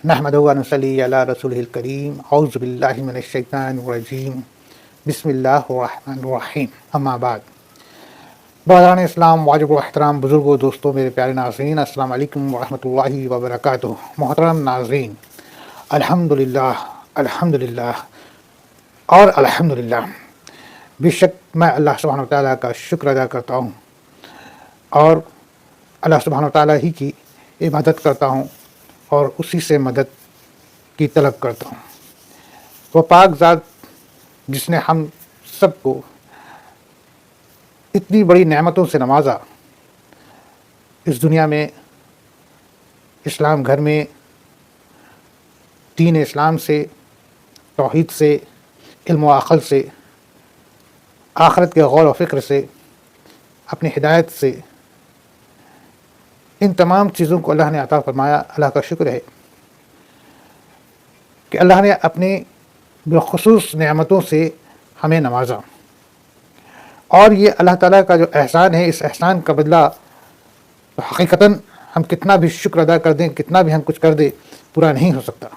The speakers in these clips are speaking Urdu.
نحمدہ و نصلی علی رسولہ الکریم اعوذ باللہ من الشیطان الرجیم بسم اللہ الرحمن الرحیم اما بعد۔ برادران اسلام، واجب و احترام بزرگوں، دوستوں، میرے پیارے ناظرین، السلام علیکم ورحمۃ اللہ وبرکاتہ۔ محترم ناظرین، الحمدللہ الحمدللہ اور الحمدللہ، بے شک میں اللہ سبحانہ و تعالیٰ کا شکر ادا کرتا ہوں اور اللہ سبحانہ و تعالیٰ ہی کی عبادت کرتا ہوں اور اسی سے مدد کی طلب کرتا ہوں۔ وہ پاک ذات جس نے ہم سب کو اتنی بڑی نعمتوں سے نوازا، اس دنیا میں اسلام گھر میں دین اسلام سے، توحید سے، علم و عقل سے، آخرت کے غور و فکر سے، اپنی ہدایت سے، ان تمام چیزوں کو اللہ نے عطا فرمایا۔ اللہ کا شکر ہے کہ اللہ نے اپنی بالخصوص نعمتوں سے ہمیں نوازا، اور یہ اللہ تعالیٰ کا جو احسان ہے، اس احسان کا بدلہ حقیقتاً ہم کتنا بھی شکر ادا کر دیں، کتنا بھی ہم کچھ کر دیں، پورا نہیں ہو سکتا۔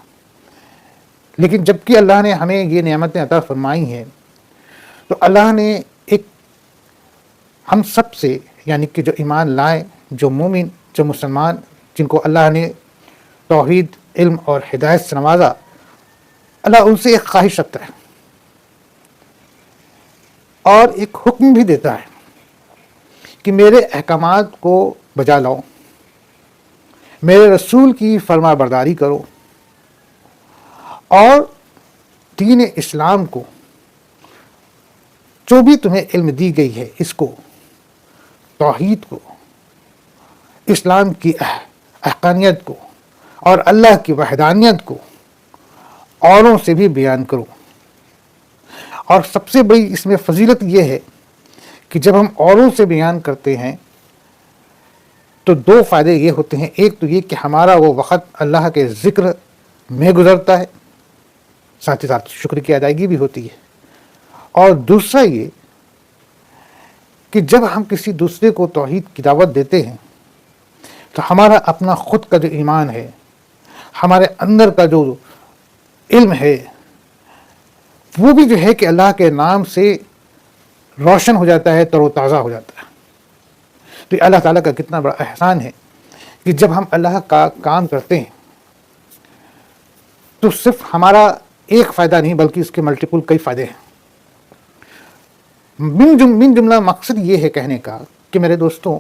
لیکن جب کہ اللہ نے ہمیں یہ نعمتیں عطا فرمائی ہیں، تو اللہ نے ایک ہم سب سے، یعنی کہ جو ایمان لائے، جو مومن، جو مسلمان، جن کو اللہ نے توحید، علم اور ہدایت سے نوازا، اللہ ان سے ایک خواہش رکھتا ہے اور ایک حکم بھی دیتا ہے کہ میرے احکامات کو بجا لاؤ، میرے رسول کی فرما برداری کرو، اور دین اسلام کو جو بھی تمہیں علم دی گئی ہے، اس کو، توحید کو، اسلام کی حقانیت کو اور اللہ کی وحدانیت کو اوروں سے بھی بیان کرو۔ اور سب سے بڑی اس میں فضیلت یہ ہے کہ جب ہم اوروں سے بیان کرتے ہیں تو دو فائدے یہ ہوتے ہیں۔ ایک تو یہ کہ ہمارا وہ وقت اللہ کے ذکر میں گزرتا ہے، ساتھ ہی ساتھ شکر کی ادائیگی بھی ہوتی ہے، اور دوسرا یہ کہ جب ہم کسی دوسرے کو توحید کی دعوت دیتے ہیں تو ہمارا اپنا خود کا جو ایمان ہے، ہمارے اندر کا جو علم ہے، وہ بھی جو ہے کہ اللہ کے نام سے روشن ہو جاتا ہے، تر و تازہ ہو جاتا ہے۔ تو یہ اللہ تعالیٰ کا کتنا بڑا احسان ہے کہ جب ہم اللہ کا کام کرتے ہیں تو صرف ہمارا ایک فائدہ نہیں بلکہ اس کے ملٹیپل کئی فائدے ہیں۔ من جملہ مقصد یہ ہے کہنے کا کہ میرے دوستوں،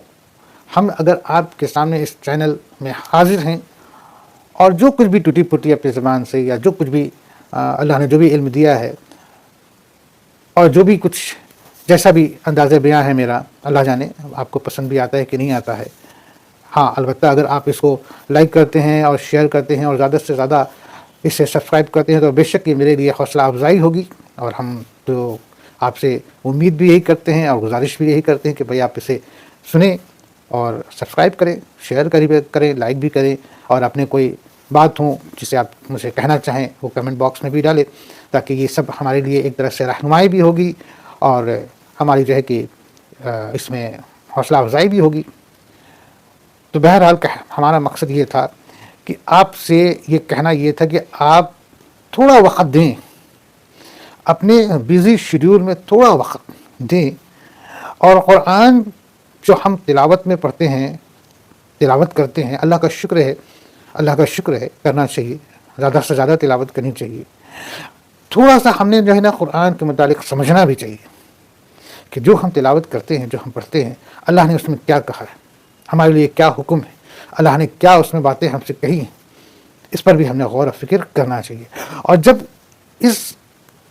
ہم اگر آپ کے سامنے اس چینل میں حاضر ہیں اور جو کچھ بھی ٹوٹی پھوٹی اپنی زبان سے، یا جو کچھ بھی اللہ نے جو بھی علم دیا ہے، اور جو بھی کچھ جیسا بھی انداز بیاں ہے میرا، اللہ جانے آپ کو پسند بھی آتا ہے کہ نہیں آتا ہے۔ ہاں، البتہ اگر آپ اس کو لائک کرتے ہیں اور شیئر کرتے ہیں اور زیادہ سے زیادہ اسے سبسکرائب کرتے ہیں تو بے شک یہ میرے لیے حوصلہ افزائی ہوگی، اور ہم تو آپ سے امید بھی یہی کرتے ہیں اور گزارش بھی یہی کرتے ہیں کہ بھئی آپ اسے سنیں اور سبسکرائب کریں، شیئر کریں، لائک بھی کریں، اور اپنے کوئی بات ہوں جسے آپ مجھے کہنا چاہیں وہ کمنٹ باکس میں بھی ڈالیں، تاکہ یہ سب ہمارے لیے ایک طرح سے رہنمائی بھی ہوگی اور ہماری جو ہے کہ اس میں حوصلہ افزائی بھی ہوگی۔ تو بہرحال ہمارا مقصد یہ تھا کہ آپ سے یہ کہنا یہ تھا کہ آپ تھوڑا وقت دیں، اپنے بیزی شیڈیول میں تھوڑا وقت دیں، اور قرآن جو ہم تلاوت میں پڑھتے ہیں، تلاوت کرتے ہیں، اللہ کا شکر ہے، کرنا چاہیے، زیادہ سے زیادہ تلاوت کرنی چاہیے۔ تھوڑا سا ہم نے جو ہے نا قرآن کے متعلق سمجھنا بھی چاہیے کہ جو ہم تلاوت کرتے ہیں، جو ہم پڑھتے ہیں، اللہ نے اس میں کیا کہا ہے، ہمارے لیے کیا حکم ہے، اللہ نے کیا اس میں باتیں ہم سے کہی ہیں، اس پر بھی ہم نے غور و فکر کرنا چاہیے۔ اور جب اس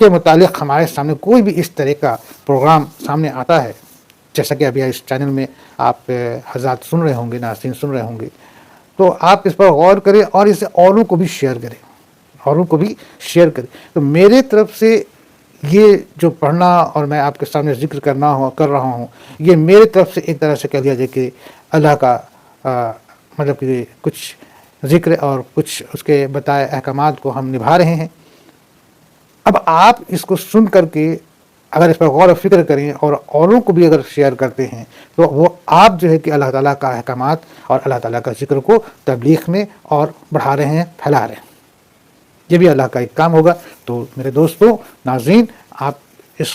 کے متعلق ہمارے سامنے کوئی بھی اس طرح کا پروگرام سامنے آتا ہے، جیسا کہ ابھی اس چینل میں آپ حضرات سن رہے ہوں گے، ناظرین سن رہے ہوں گے، تو آپ اس پر غور کریں اور اسے اوروں کو بھی شیئر کریں، تو میرے طرف سے یہ جو پڑھنا اور میں آپ کے سامنے ذکر کر رہا ہوں، یہ میرے طرف سے ایک طرح سے کہہ لیا جائے کہ اللہ کا مطلب کہ کچھ ذکر اور کچھ اس کے بتائے احکامات کو ہم نبھا رہے ہیں۔ اب آپ اس کو سن کر کے اگر اس پر غور و فکر کریں اور اوروں کو بھی اگر شیئر کرتے ہیں تو وہ آپ جو ہے کہ اللہ تعالیٰ کا احکامات اور اللہ تعالیٰ کا ذکر کو تبلیغ میں اور بڑھا رہے ہیں، پھیلا رہے ہیں۔ یہ بھی اللہ کا ایک کام ہوگا۔ تو میرے دوستوں ناظرین، آپ اس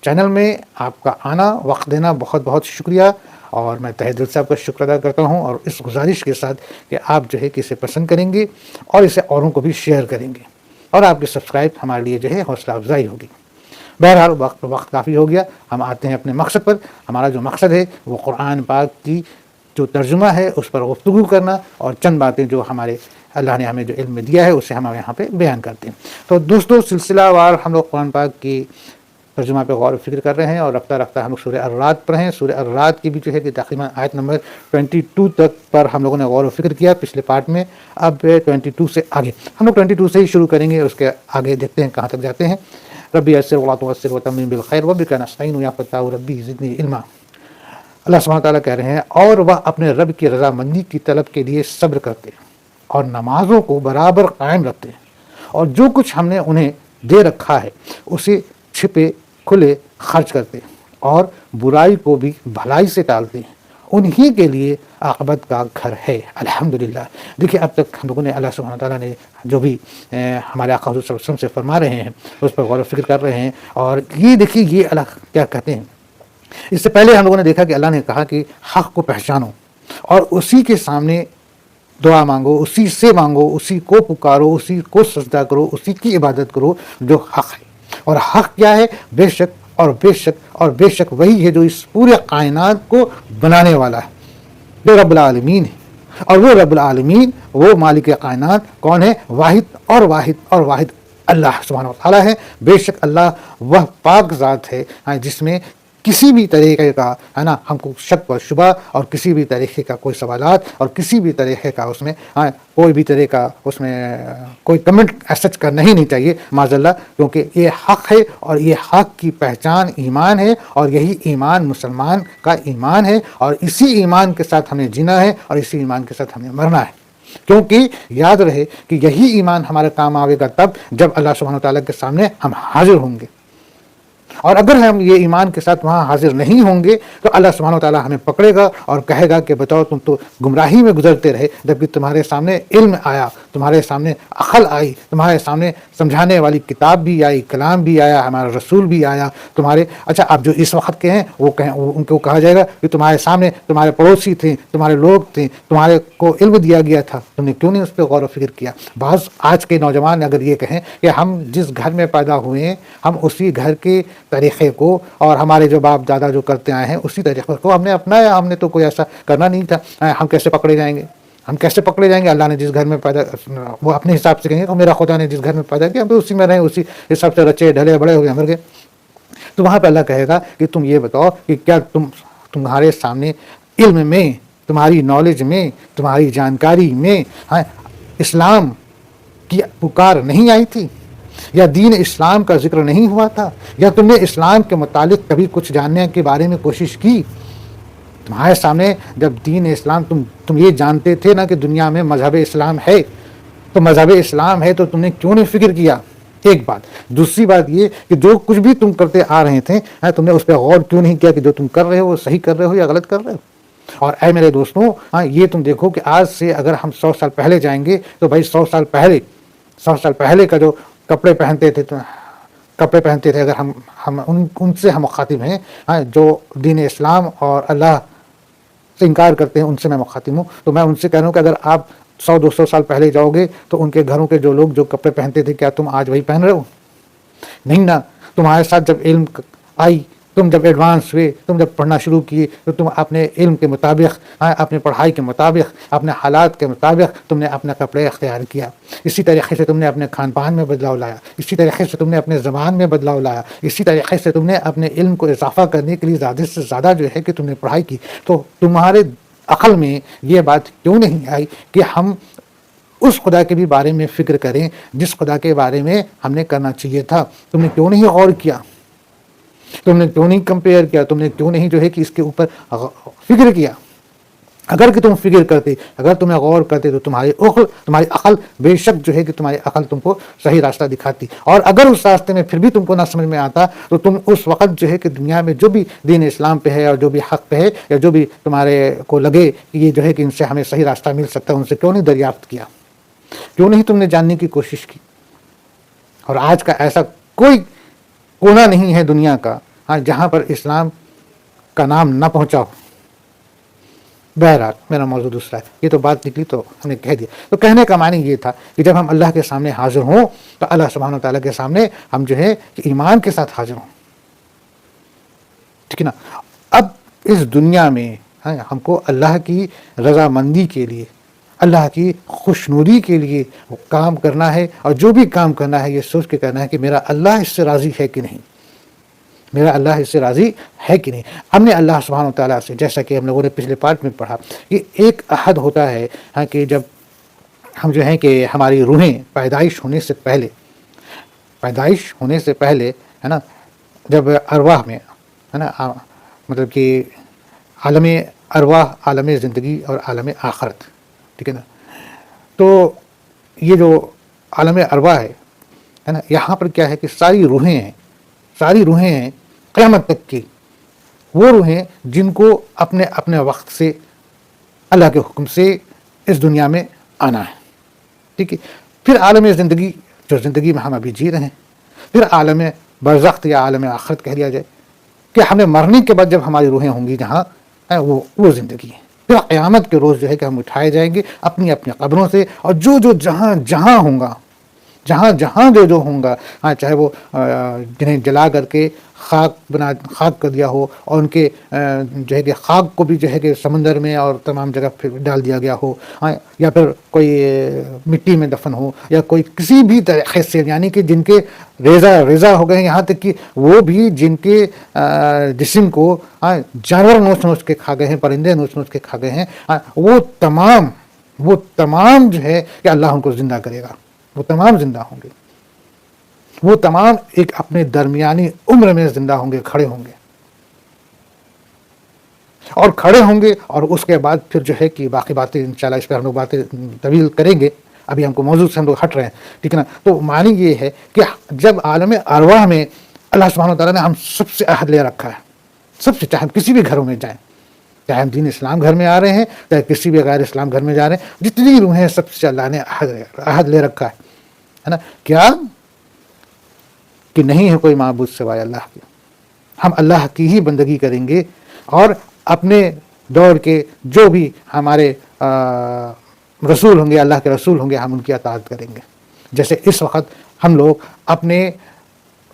چینل میں آپ کا آنا، وقت دینا بہت بہت شکریہ، اور میں تہہ دل سے آپ کا شکر ادا کرتا ہوں، اور اس گزارش کے ساتھ کہ آپ جو ہے کہ اسے پسند کریں گے اور اسے اوروں کو بھی شیئر کریں گے، اور آپ کے سبسکرائب ہمارے لیے جو ہے حوصلہ افزائی ہوگی۔ بہرحال وقت کافی ہو گیا، ہم آتے ہیں اپنے مقصد پر۔ ہمارا جو مقصد ہے وہ قرآن پاک کی جو ترجمہ ہے اس پر گفتگو کرنا، اور چند باتیں جو ہمارے اللہ نے ہمیں جو علم دیا ہے اسے ہم یہاں پہ بیان کرتے ہیں۔ تو دوستوں سلسلہ وار ہم لوگ قرآن پاک کی ترجمہ پہ غور و فکر کر رہے ہیں، اور رفتہ رفتہ ہم لوگ سورہ الرعد پر ہیں۔ سورہ الرعد کی بھی جو ہے کہ تقریباً آیت نمبر 22 تک پر ہم لوگوں نے غور و فکر کیا پچھلے پارٹ میں۔ اب 22 سے آگے ہم لوگ 22 سے ہی شروع کریں گے، اس کے آگے دیکھتے ہیں کہاں تک جاتے ہیں۔ ربی یسر ولا تعسر وتمم بالخیر وبک نستعین یا فتاح ربی زدنی علما۔ اللہ سبحانہ تعالیٰ کہہ رہے ہیں، اور وہ اپنے رب کی رضامندی کی طلب کے لیے صبر کرتے اور نمازوں کو برابر قائم رکھتے ہیں، اور جو کچھ ہم نے انہیں دے رکھا ہے اسے چھپے کھلے خرچ کرتے ہیں، اور برائی کو بھی بھلائی سے ٹالتے ہیں، انہی کے لیے عاقبت کا گھر ہے۔ الحمدللہ۔ دیکھیے اب تک ہم لوگوں نے اللہ سبحانہ تعالیٰ نے جو بھی ہمارے آقا حضور صلی اللہ علیہ وسلم سے فرما رہے ہیں اس پر غور و فکر کر رہے ہیں، اور یہ دیکھیے یہ اللہ کیا کہتے ہیں۔ اس سے پہلے ہم لوگوں نے دیکھا کہ اللہ نے کہا کہ حق کو پہچانو اور اسی کے سامنے دعا مانگو، اسی سے مانگو، اسی کو پکارو، اسی کو سجدہ کرو، اسی کی عبادت کرو جو حق ہے۔ اور حق کیا ہے؟ بے شک اور بے شک اور بے شک وہی ہے جو اس پورے کائنات کو بنانے والا ہے، جو رب العالمین ہے۔ اور وہ رب العالمین، وہ مالک کائنات کون ہے؟ واحد اور واحد اور واحد اللہ سبحانہ و تعالیٰ ہے۔ بے شک اللہ وہ پاک ذات ہے جس میں کسی بھی طریقے کا ہے نا ہم کو شک و شبہ، اور کسی بھی طریقے کا کوئی سوالات، اور کسی بھی طریقے کا اس میں کوئی بھی طریقہ اس میں کوئی کمنٹ سچ کرنا ہی نہیں چاہیے معاذ اللہ، کیونکہ یہ حق ہے، اور یہ حق کی پہچان ایمان ہے، اور یہی ایمان مسلمان کا ایمان ہے، اور اسی ایمان کے ساتھ ہمیں جینا ہے، اور اسی ایمان کے ساتھ ہمیں مرنا ہے۔ کیونکہ یاد رہے کہ یہی ایمان ہمارے کام آئے گا تب جب اللہ سبحانہ تعالیٰ کے سامنے ہم حاضر ہوں گے، اور اگر ہم یہ ایمان کے ساتھ وہاں حاضر نہیں ہوں گے تو اللہ سبحانہ وتعالیٰ ہمیں پکڑے گا اور کہے گا کہ بتاؤ تم تو گمراہی میں گزرتے رہے، جبکہ تمہارے سامنے علم آیا، تمہارے سامنے عقل آئی، تمہارے سامنے سمجھانے والی کتاب بھی آئی، کلام بھی آیا، ہمارا رسول بھی آیا، تمہارے اچھا اب جو اس وقت کے ہیں وہ ان کو کہا جائے گا کہ تمہارے سامنے تمہارے پڑوسی تھے، تمہارے لوگ تھے، تمہارے کو علم دیا گیا تھا، تم نے کیوں نہیں اس پہ غور و فکر کیا؟ بعض آج کے نوجوان اگر یہ کہیں کہ ہم جس گھر میں پیدا ہوئے ہیں ہم اسی گھر کے طریقے کو اور ہمارے جو باپ دادا جو کرتے آئے ہیں اسی طریقے کو ہم نے اپنایا، ہم نے تو کوئی ایسا کرنا نہیں تھا، ہم کیسے پکڑے جائیں گے؟ ہم کیسے پکڑے جائیں گے؟ اللہ نے جس گھر میں پیدا، وہ اپنے حساب سے کہیں گے کہ میرا خدا نے جس گھر میں پیدا کیا ہم تو اسی میں رہیں، اسی حساب سے رچے ڈھلے بڑے ہو گئے مر گئے۔ تو وہاں پہ اللہ کہے گا کہ تم یہ بتاؤ کہ کیا تمہارے سامنے علم میں، تمہاری نالج میں، تمہاری جانکاری میں اسلام کی پکار نہیں آئی تھی، یا دین اسلام کا ذکر نہیں ہوا تھا، یا تم نے اسلام کے متعلق کبھی کچھ جاننے کے بارے میں کوشش کی؟ تمہارے سامنے جب دین اسلام تم یہ جانتے تھے نا کہ دنیا میں مذہب اسلام ہے، تو مذہب اسلام ہے تو تم نے کیوں نہیں فکر کیا؟ ایک بات۔ دوسری بات یہ کہ جو کچھ بھی تم کرتے آ رہے تھے تم نے اس پہ غور کیوں نہیں کیا کہ جو تم کر رہے ہو وہ صحیح کر رہے ہو یا غلط کر رہے ہو؟ اور اے میرے دوستوں یہ تم دیکھو کہ آج سے اگر ہم 100 سال پہلے جائیں گے تو بھائی 100 سال پہلے کا جو کپڑے پہنتے تھے اگر ہم ان سے ہم مخاطب ہیں جو دین اسلام اور اللہ سے انکار کرتے ہیں، ان سے میں مخاطب ہوں، تو میں ان سے کہہ رہا ہوں کہ اگر آپ 100-200 سال پہلے جاؤ گے تو ان کے گھروں کے جو لوگ جو کپڑے پہنتے تھے کیا تم آج وہی پہن رہے ہو؟ نہیں نا۔ تمہارے ساتھ جب علم آئی، تم جب ایڈوانس ہوئے، تم جب پڑھنا شروع کیے تو تم اپنے علم کے مطابق، اپنے پڑھائی کے مطابق، اپنے حالات کے مطابق تم نے اپنے کپڑے اختیار کیا۔ اسی طریقے سے تم نے اپنے کھان پان میں بدلاؤ لایا، اسی طریقے سے تم نے اپنے زبان میں بدلاؤ لایا، اسی طریقے سے تم نے اپنے علم کو اضافہ کرنے کے لیے زیادہ سے زیادہ جو ہے کہ تم نے پڑھائی کی۔ تو تمہارے عقل میں یہ بات کیوں نہیں آئی کہ ہم اس خدا کے بھی بارے میں فکر کریں جس خدا کے بارے میں ہم نے کرنا چاہیے تھا؟ تم نے کیوں نہیں غور کیا؟ تم نے کیوں نہیں کمپیئر کیا؟ تم نے کیوں نہیں جو ہے کہ اس کے اوپر فکر کیا؟ اگر کہ تم فکر کرتے، اگر تمہیں غور کرتے تو تمہاری عقل بے شک جو ہے کہ تمہاری عقل تم کو صحیح راستہ دکھاتی، اور اگر اس راستے میں پھر بھی تم کو نہ سمجھ میں آتا تو تم اس وقت جو ہے کہ دنیا میں جو بھی دین اسلام پہ ہے اور جو بھی حق پہ ہے یا جو بھی تمہارے کو لگے کہ یہ جو ہے کہ ان سے ہمیں صحیح راستہ مل سکتا ہے، ان سے کیوں نہیں دریافت کیا؟ کیوں نہیں تم نے جاننے کی کوشش کی؟ اور آج کا ایسا کوئی کونا نہیں ہے دنیا کا جہاں پر اسلام کا نام نہ پہنچا ہو. بہرحال میرا موضوع دوسرا ہے، یہ تو بات نکلی تو ہم نے کہہ دیا. تو کہنے کا معنی یہ تھا کہ جب ہم اللہ کے سامنے حاضر ہوں تو اللہ سبحانہ و تعالیٰ کے سامنے ہم جو ہے کہ ایمان کے ساتھ حاضر ہوں. ٹھیک ہے نا. اب اس دنیا میں ہم کو اللہ کی رضامندی کے لیے، اللہ کی خوشنودی کے لیے کام کرنا ہے، اور جو بھی کام کرنا ہے یہ سوچ کے کرنا ہے کہ میرا اللہ اس سے راضی ہے کہ نہیں، میرا اللہ اس سے راضی ہے کہ نہیں. ہم نے اللہ سبحانہ و تعالیٰ سے، جیسا کہ ہم لوگوں نے پچھلے پارٹ میں پڑھا، کہ ایک عہد ہوتا ہے کہ جب ہم جو ہیں کہ ہماری روحیں پیدائش ہونے سے پہلے ہے نا، جب ارواح میں ہے نا، مطلب کہ عالم ارواح، عالم زندگی اور عالم آخرت، ٹھیک ہے نا. تو یہ جو عالم ارواح ہے نا، یہاں پر کیا ہے کہ ساری روحیں ہیں قیامت تک کی، وہ روحیں جن کو اپنے اپنے وقت سے اللہ کے حکم سے اس دنیا میں آنا ہے. ٹھیک ہے. پھر عالم زندگی، جو زندگی میں ہم ابھی جی رہے ہیں، پھر عالم برزخ یا عالم آخرت کہہ لیا جائے کہ ہمیں مرنے کے بعد جب ہماری روحیں ہوں گی جہاں، وہ زندگی ہے. پھر قیامت کے روز جو ہے کہ ہم اٹھائے جائیں گے اپنی اپنی قبروں سے، اور جو جہاں ہوں گا، جہاں جو ہوں گا، چاہے وہ جنہیں جلا کر کے خاک کر دیا ہو، اور ان کے جو ہے کہ خاک کو بھی جو ہے کہ سمندر میں اور تمام جگہ پھر ڈال دیا گیا ہو، یا پھر کوئی مٹی میں دفن ہو، یا کوئی کسی بھی طریقے سے، یعنی کہ جن کے ریزہ ہو گئے ہیں، یہاں تک کہ وہ بھی جن کے جسم کو جانور نوچ کے کھا گئے ہیں، پرندے نوچ کے کھا گئے ہیں، وہ تمام جو ہے کہ اللہ ان کو زندہ کرے گا. وہ تمام زندہ ہوں گے، وہ تمام ایک اپنے درمیانی عمر میں زندہ ہوں گے، کھڑے ہوں گے، اور اس کے بعد پھر جو ہے کہ باقی باتیں انشاءاللہ اس پر ہم لوگ باتیں طویل کریں گے. ابھی ہم کو موضوع سے ہم لوگ ہٹ رہے ہیں، ٹھیک ہے نا. تو معنی یہ ہے کہ جب عالم ارواح میں اللہ سبحانہ وتعالیٰ نے ہم سب سے عہد لے رکھا ہے، سب سے، چاہے ہم کسی بھی گھروں میں جائیں، چاہے ہم دین اسلام گھر میں آ رہے ہیں، چاہے کسی بھی غیر اسلام گھر میں جا رہے ہیں، جتنی روحیں سب سے اللہ نے عہد لے رکھا ہے نا. کیا کہ نہیں ہے کوئی معبود سوائے اللہ کے، ہم اللہ کی ہی بندگی کریں گے، اور اپنے دور کے جو بھی ہمارے رسول ہوں گے، اللہ کے رسول ہوں گے، ہم ان کی اطاعت کریں گے. جیسے اس وقت ہم لوگ اپنے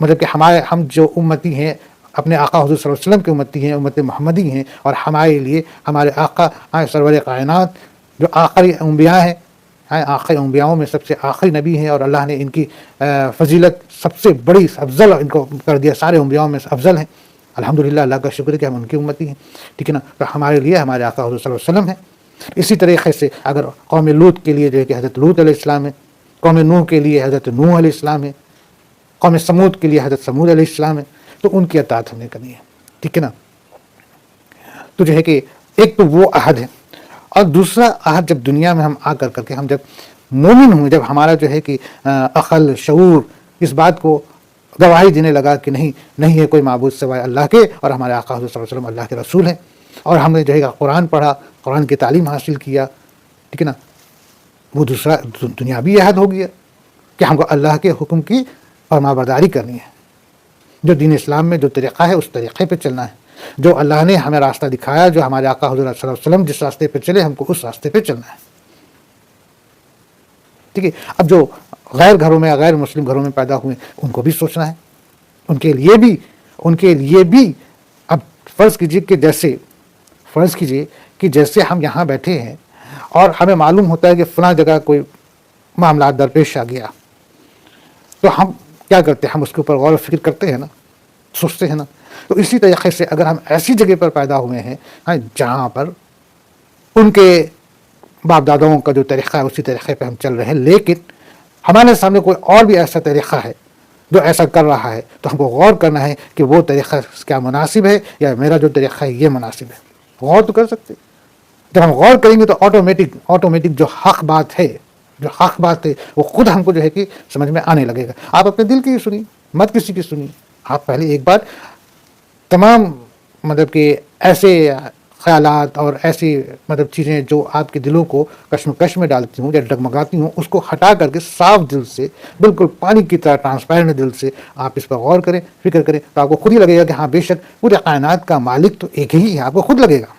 مطلب کہ ہم جو امتی ہیں، اپنے آقا حضور صلی اللہ علیہ وسلم کے امتی ہیں، امت محمدی ہیں، اور ہمارے لیے ہمارے آقا سرور کائنات جو آخری انبیاء ہیں، آخری انبیاؤں میں سب سے آخری نبی ہیں، اور اللہ نے ان کی فضیلت سب سے بڑی افضل ان کو کر دیا، سارے انبیاؤں میں سے افضل ہیں. الحمدللہ، اللہ کا شکر ہے کہ ہم ان کی امتی ہیں. ٹھیک ہے نا. تو ہمارے لیے ہمارے آقا حضور صلی اللہ علیہ وسلم ہیں. اسی طریقے سے اگر قوم لوط کے لیے جو ہے کہ حضرت لوط علیہ السلام ہے، قوم نوح کے لیے حضرت نوح علیہ السلام ہے، قوم سمود کے لیے حضرت سمود علیہ السلام ہے، تو ان کی اطاعت ہمیں کرنی ہے. ٹھیک ہے نا. تو جو ہے کہ ایک تو وہ عہد ہے، اور دوسرا عہد جب دنیا میں ہم آ کر کے ہم جب مومن ہوں، جب ہمارا جو ہے کہ عقل، شعور اس بات کو گواہی دینے لگا کہ نہیں ہے کوئی معبود سوائے اللہ کے، اور ہمارے آقا حضور صلی اللہ علیہ وسلم اللہ کے رسول ہیں، اور ہم نے جو ہے قرآن پڑھا، قرآن کی تعلیم حاصل کیا. ٹھیک ہے نا. وہ دوسرا دنیاوی عہد ہو گیا کہ ہم کو اللہ کے حکم کی فرمانبرداری کرنی ہے. جو دین اسلام میں جو طریقہ ہے اس طریقے پہ چلنا ہے، جو اللہ نے ہمیں راستہ دکھایا، جو ہمارے آقا حضور صلی اللہ علیہ وسلم جس راستے پہ چلے، ہم کو اس راستے پہ چلنا ہے. ٹھیک ہے. اب جو غیر گھروں میں، غیر مسلم گھروں میں پیدا ہوئے، ان کو بھی سوچنا ہے، ان کے لیے بھی اب فرض کیجیے کہ جیسے ہم یہاں بیٹھے ہیں اور ہمیں معلوم ہوتا ہے کہ فلاں جگہ کوئی معاملات درپیش آ گیا، تو ہم کیا کرتے ہیں؟ ہم اس کے اوپر غور و فکر کرتے ہیں نا، سوچتے ہیں نا. تو اسی طریقے سے اگر ہم ایسی جگہ پر پیدا ہوئے ہیں جہاں پر ان کے باپ داداؤں کا جو طریقہ ہے اسی طریقے پہ ہم چل رہے ہیں، لیکن ہمارے سامنے کوئی اور بھی ایسا طریقہ ہے جو ایسا کر رہا ہے، تو ہم کو غور کرنا ہے کہ وہ طریقہ کیا مناسب ہے، یا میرا جو طریقہ ہے یہ مناسب ہے. غور تو کر سکتے. جب ہم غور کریں گے تو آٹومیٹک جو حق بات ہے وہ خود ہم کو جو ہے کہ سمجھ میں آنے لگے گا. آپ اپنے دل کی سنیے، مت کسی کی سنیے. آپ پہلے ایک بار تمام مطلب کہ ایسے خیالات اور ایسی مطلب چیزیں جو آپ کے دلوں کو کشمکش میں ڈالتی ہوں یا ڈگمگاتی ہوں، اس کو ہٹا کر کے صاف دل سے، بالکل پانی کی طرح ٹرانسپیرنٹ دل سے آپ اس پر غور کریں، فکر کریں، تو آپ کو خود ہی لگے گا کہ ہاں بے شک پورے کائنات کا مالک تو ایک ہی ہے. آپ کو خود لگے گا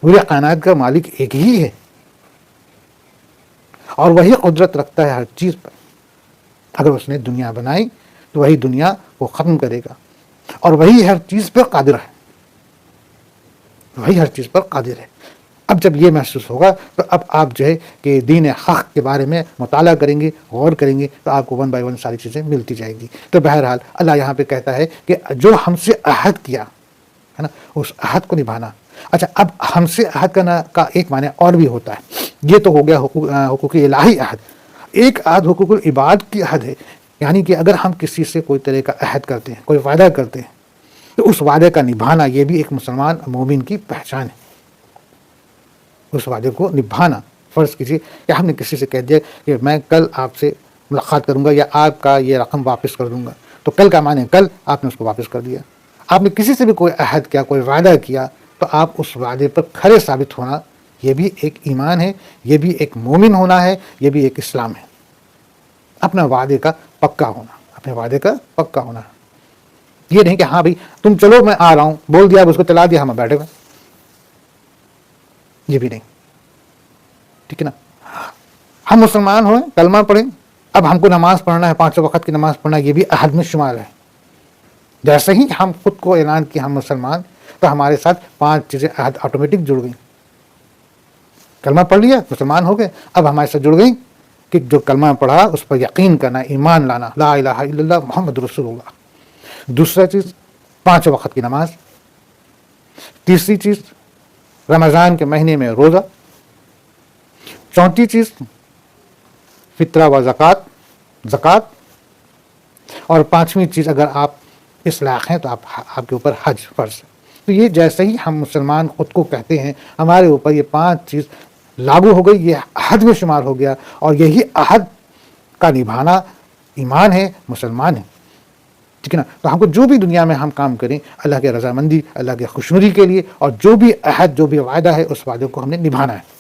پورے کائنات کا مالک ایک ہی ہے، اور وہی قدرت رکھتا ہے ہر چیز پر. اگر اس نے دنیا بنائی تو وہی دنیا کو ختم کرے گا، اور وہی ہر چیز پر قادر ہے، وہی ہر چیز پر قادر ہے. اب جب یہ محسوس ہوگا تو اب آپ جو ہے کہ دین حق کے بارے میں مطالعہ کریں گے، غور کریں گے، تو آپ کو ون بائی ون ساری چیزیں ملتی جائیں گی. تو بہرحال اللہ یہاں پہ کہتا ہے کہ جو ہم سے عہد کیا ہے نا، اس عہد کو نبھانا. اچھا، اب ہم سے عہد کرنا کا ایک معنی اور بھی ہوتا ہے. یہ تو ہو گیا حقوق الہی عہد. ایک عہد حقوق العباد کی عہد ہے، یعنی کہ اگر ہم کسی سے کوئی طرح کا عہد کرتے ہیں، کوئی وعدہ کرتے ہیں، تو اس وعدے کا نبھانا یہ بھی ایک مسلمان مومن کی پہچان ہے. اس وعدے کو نبھانا. فرض کیجیے کہ ہم نے کسی سے کہہ دیا کہ میں کل آپ سے ملاقات کروں گا یا آپ کا یہ رقم واپس کر دوں گا، تو کل کا معنی کل آپ نے اس کو واپس کر دیا. آپ نے کسی سے بھی کوئی عہد کیا، کوئی وعدہ کیا، تو آپ اس وعدے پر کھرے ثابت ہونا، یہ بھی ایک ایمان ہے، یہ بھی ایک مومن ہونا ہے، یہ بھی ایک اسلام ہے. اپنا وعدے کا پکا ہونا، اپنے وعدے کا پکا ہونا. یہ نہیں کہ ہاں بھائی تم چلو میں آ رہا ہوں، بول دیا، اس کو چلا دیا، ہم بیٹھے ہوئے. یہ بھی نہیں، ٹھیک ہے نا. ہم مسلمان ہوئے، کلمہ پڑھیں، اب ہم کو نماز پڑھنا ہے، 5 وقت کی نماز پڑھنا، یہ بھی عہد میں شمار ہے. جیسے ہی ہم خود کو اعلان کیا ہم مسلمان، تو ہمارے ساتھ 5 چیزیں عہد آٹومیٹک جڑ گئیں. کلمہ پڑھ لیا، مسلمان ہو گئے. اب ہمارے ساتھ جڑ گئیں کہ جو کلمہ پڑھا اس پر یقین کرنا، ایمان لانا، لا الہ الا اللہ محمد رسول اللہ. دوسرا چیز 5 وقت کی نماز. تیسری چیز رمضان کے مہینے میں روزہ. چوتھی چیز فطرہ و زکوٰۃ. اور 5ویں چیز اگر آپ اس لائق ہیں تو آپ کے اوپر حج فرض ہے. تو یہ جیسے ہی ہم مسلمان خود کو کہتے ہیں، ہمارے اوپر یہ 5 چیز لاگو ہو گئی، یہ عہد میں شمار ہو گیا، اور یہی عہد کا نبھانا ایمان ہے، مسلمان ہے. ٹھیک ہے نا. تو ہم کو جو بھی دنیا میں ہم کام کریں، اللہ کی رضامندی، اللہ کی خوشنودی کے لیے، اور جو بھی عہد، جو بھی وعدہ ہے، اس وعدے کو ہم نے نبھانا ہے.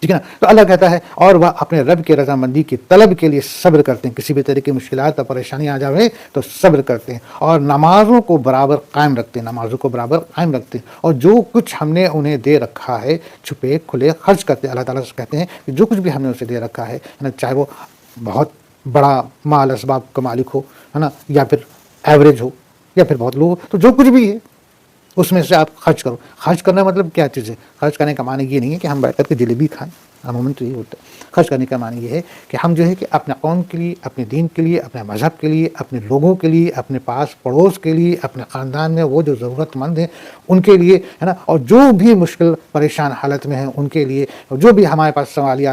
ٹھیک ہے نا. تو اللہ کہتا ہے اور وہ اپنے رب کی رضامندی کی طلب کے لیے صبر کرتے ہیں. کسی بھی طرح کی مشکلات اور پریشانیاں آ جائے تو صبر کرتے ہیں، اور نمازوں کو برابر قائم رکھتے ہیں، نمازوں کو برابر قائم رکھتے ہیں. اور جو کچھ ہم نے انہیں دے رکھا ہے چھپے کھلے خرچ کرتے ہیں. اللہ تعالیٰ سے کہتے ہیں کہ جو کچھ بھی ہم نے اسے دے رکھا ہے نا، چاہے وہ بہت بڑا مال اسباب کا مالک ہو، ہے نا، یا پھر ایوریج ہو، یا پھر بہت لو ہو، تو جو کچھ بھی ہے اس میں سے آپ خرچ کرو. خرچ کرنا مطلب کیا چیز ہے؟ خرچ کرنے کا معنی یہ نہیں ہے کہ ہم بیٹھ کر کے جلیبی کھائیں، عموماً تو یہ ہوتا ہے. خرچ کرنے کا معنی یہ ہے کہ ہم جو ہے کہ اپنے قوم کے لیے، اپنے دین کے لیے، اپنے مذہب کے لیے، اپنے لوگوں کے لیے، اپنے پاس پڑوس کے لیے، اپنے خاندان میں وہ جو ضرورت مند ہیں ان کے لیے، ہے نا، اور جو بھی مشکل پریشان حالت میں ہیں ان کے لیے، جو بھی ہمارے پاس سوال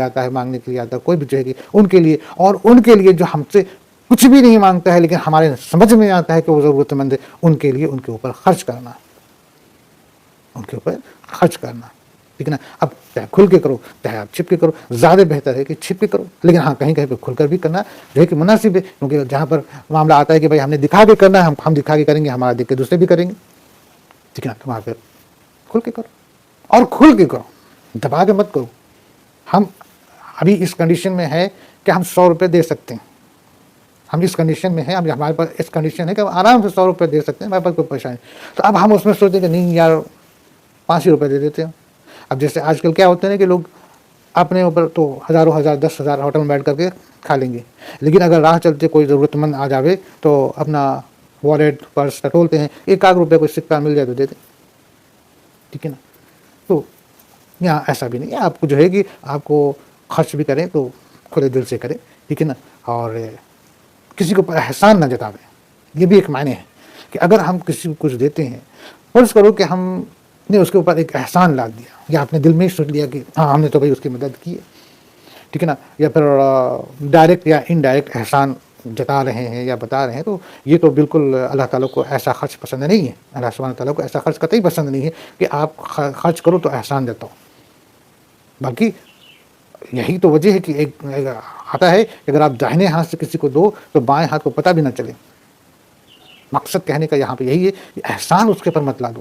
آتا ہے مانگنے کے لیے آتا ہے، کوئی بھی جو ہے کہ ان کے لیے، اور ان کے لیے جو ہم سے کچھ بھی نہیں مانگتا ہے لیکن ہمارے سمجھ میں آتا ہے کہ وہ ضرورت مند ہے، ان کے لیے ان کے اوپر خرچ کرنا، ان کے اوپر خرچ کرنا. ٹھیک ہے نا. اب چاہے کھل کے کرو، چاہے آپ چھپ کے کرو، زیادہ بہتر ہے کہ چھپ کے کرو، لیکن ہاں کہیں کہیں پہ کھل کر بھی کرنا جو ہے کہ مناسب ہے. کیونکہ جہاں پر معاملہ آتا ہے کہ بھائی ہم نے دکھا کے کرنا ہے، ہم دکھا کے کریں گے، ہمارا دیکھ کے دوسرے بھی کریں گے. ٹھیک ہے نا. تو وہاں پہ کھل کے کرو، اور کھل کے کرو، دبا کے مت کرو. ہم ابھی اس کنڈیشن میں ہے کہ ہم 100 روپے دے سکتے ہیں. ہم اس کنڈیشن میں ہیں، اب ہمارے پاس اس کنڈیشن ہے کہ ہم آرام سے 100 روپے دے سکتے ہیں، ہمارے پاس کوئی پریشانی. تو اب ہم اس میں سوچتے ہیں کہ نہیں یار 5 ہی روپے دے دیتے ہیں. اب جیسے آج کل کیا ہوتا ہے کہ لوگ اپنے اوپر تو ہزاروں 10,000 ہوٹل میں بیٹھ کر کے کھا لیں گے، لیکن اگر راہ چلتے کوئی ضرورت مند آ جاوے تو اپنا والیٹ پرس ٹٹولتے ہیں، 1 روپے کوئی سکہ مل جائے تو دے دیں. ٹھیک ہے نا. تو یہاں ایسا بھی نہیں ہے. آپ کو جو ہے کہ آپ کو خرچ بھی کریں تو کھلے دل سے کریں. ٹھیک ہے نا. اور کسی کو احسان نہ جتاویں. یہ بھی ایک معنی ہے کہ اگر ہم کسی کو کچھ دیتے ہیں، فرض کرو کہ ہم نے اس کے اوپر ایک احسان لاد دیا، یا اپنے دل میں ہی سوچ لیا کہ ہاں ہم نے تو بھائی اس کی مدد کی ہے. ٹھیک ہے نا. یا پھر ڈائریکٹ یا انڈائریکٹ احسان جتا رہے ہیں یا بتا رہے ہیں، تو یہ تو بالکل اللہ تعالیٰ کو ایسا خرچ پسند نہیں ہے. اللہ سبحانہ تعالیٰ کو ایسا خرچ قطعی پسند نہیں ہے کہ آپ خرچ کرو تو احسان جتاؤ. باقی یہی تو وجہ ہے کہ ایک آتا ہے کہ اگر آپ داہنے ہاتھ سے کسی کو دو تو بائیں ہاتھ کو پتہ بھی نہ چلے. مقصد کہنے کا یہاں پہ یہی ہے کہ احسان اس کے پر مت لا دو.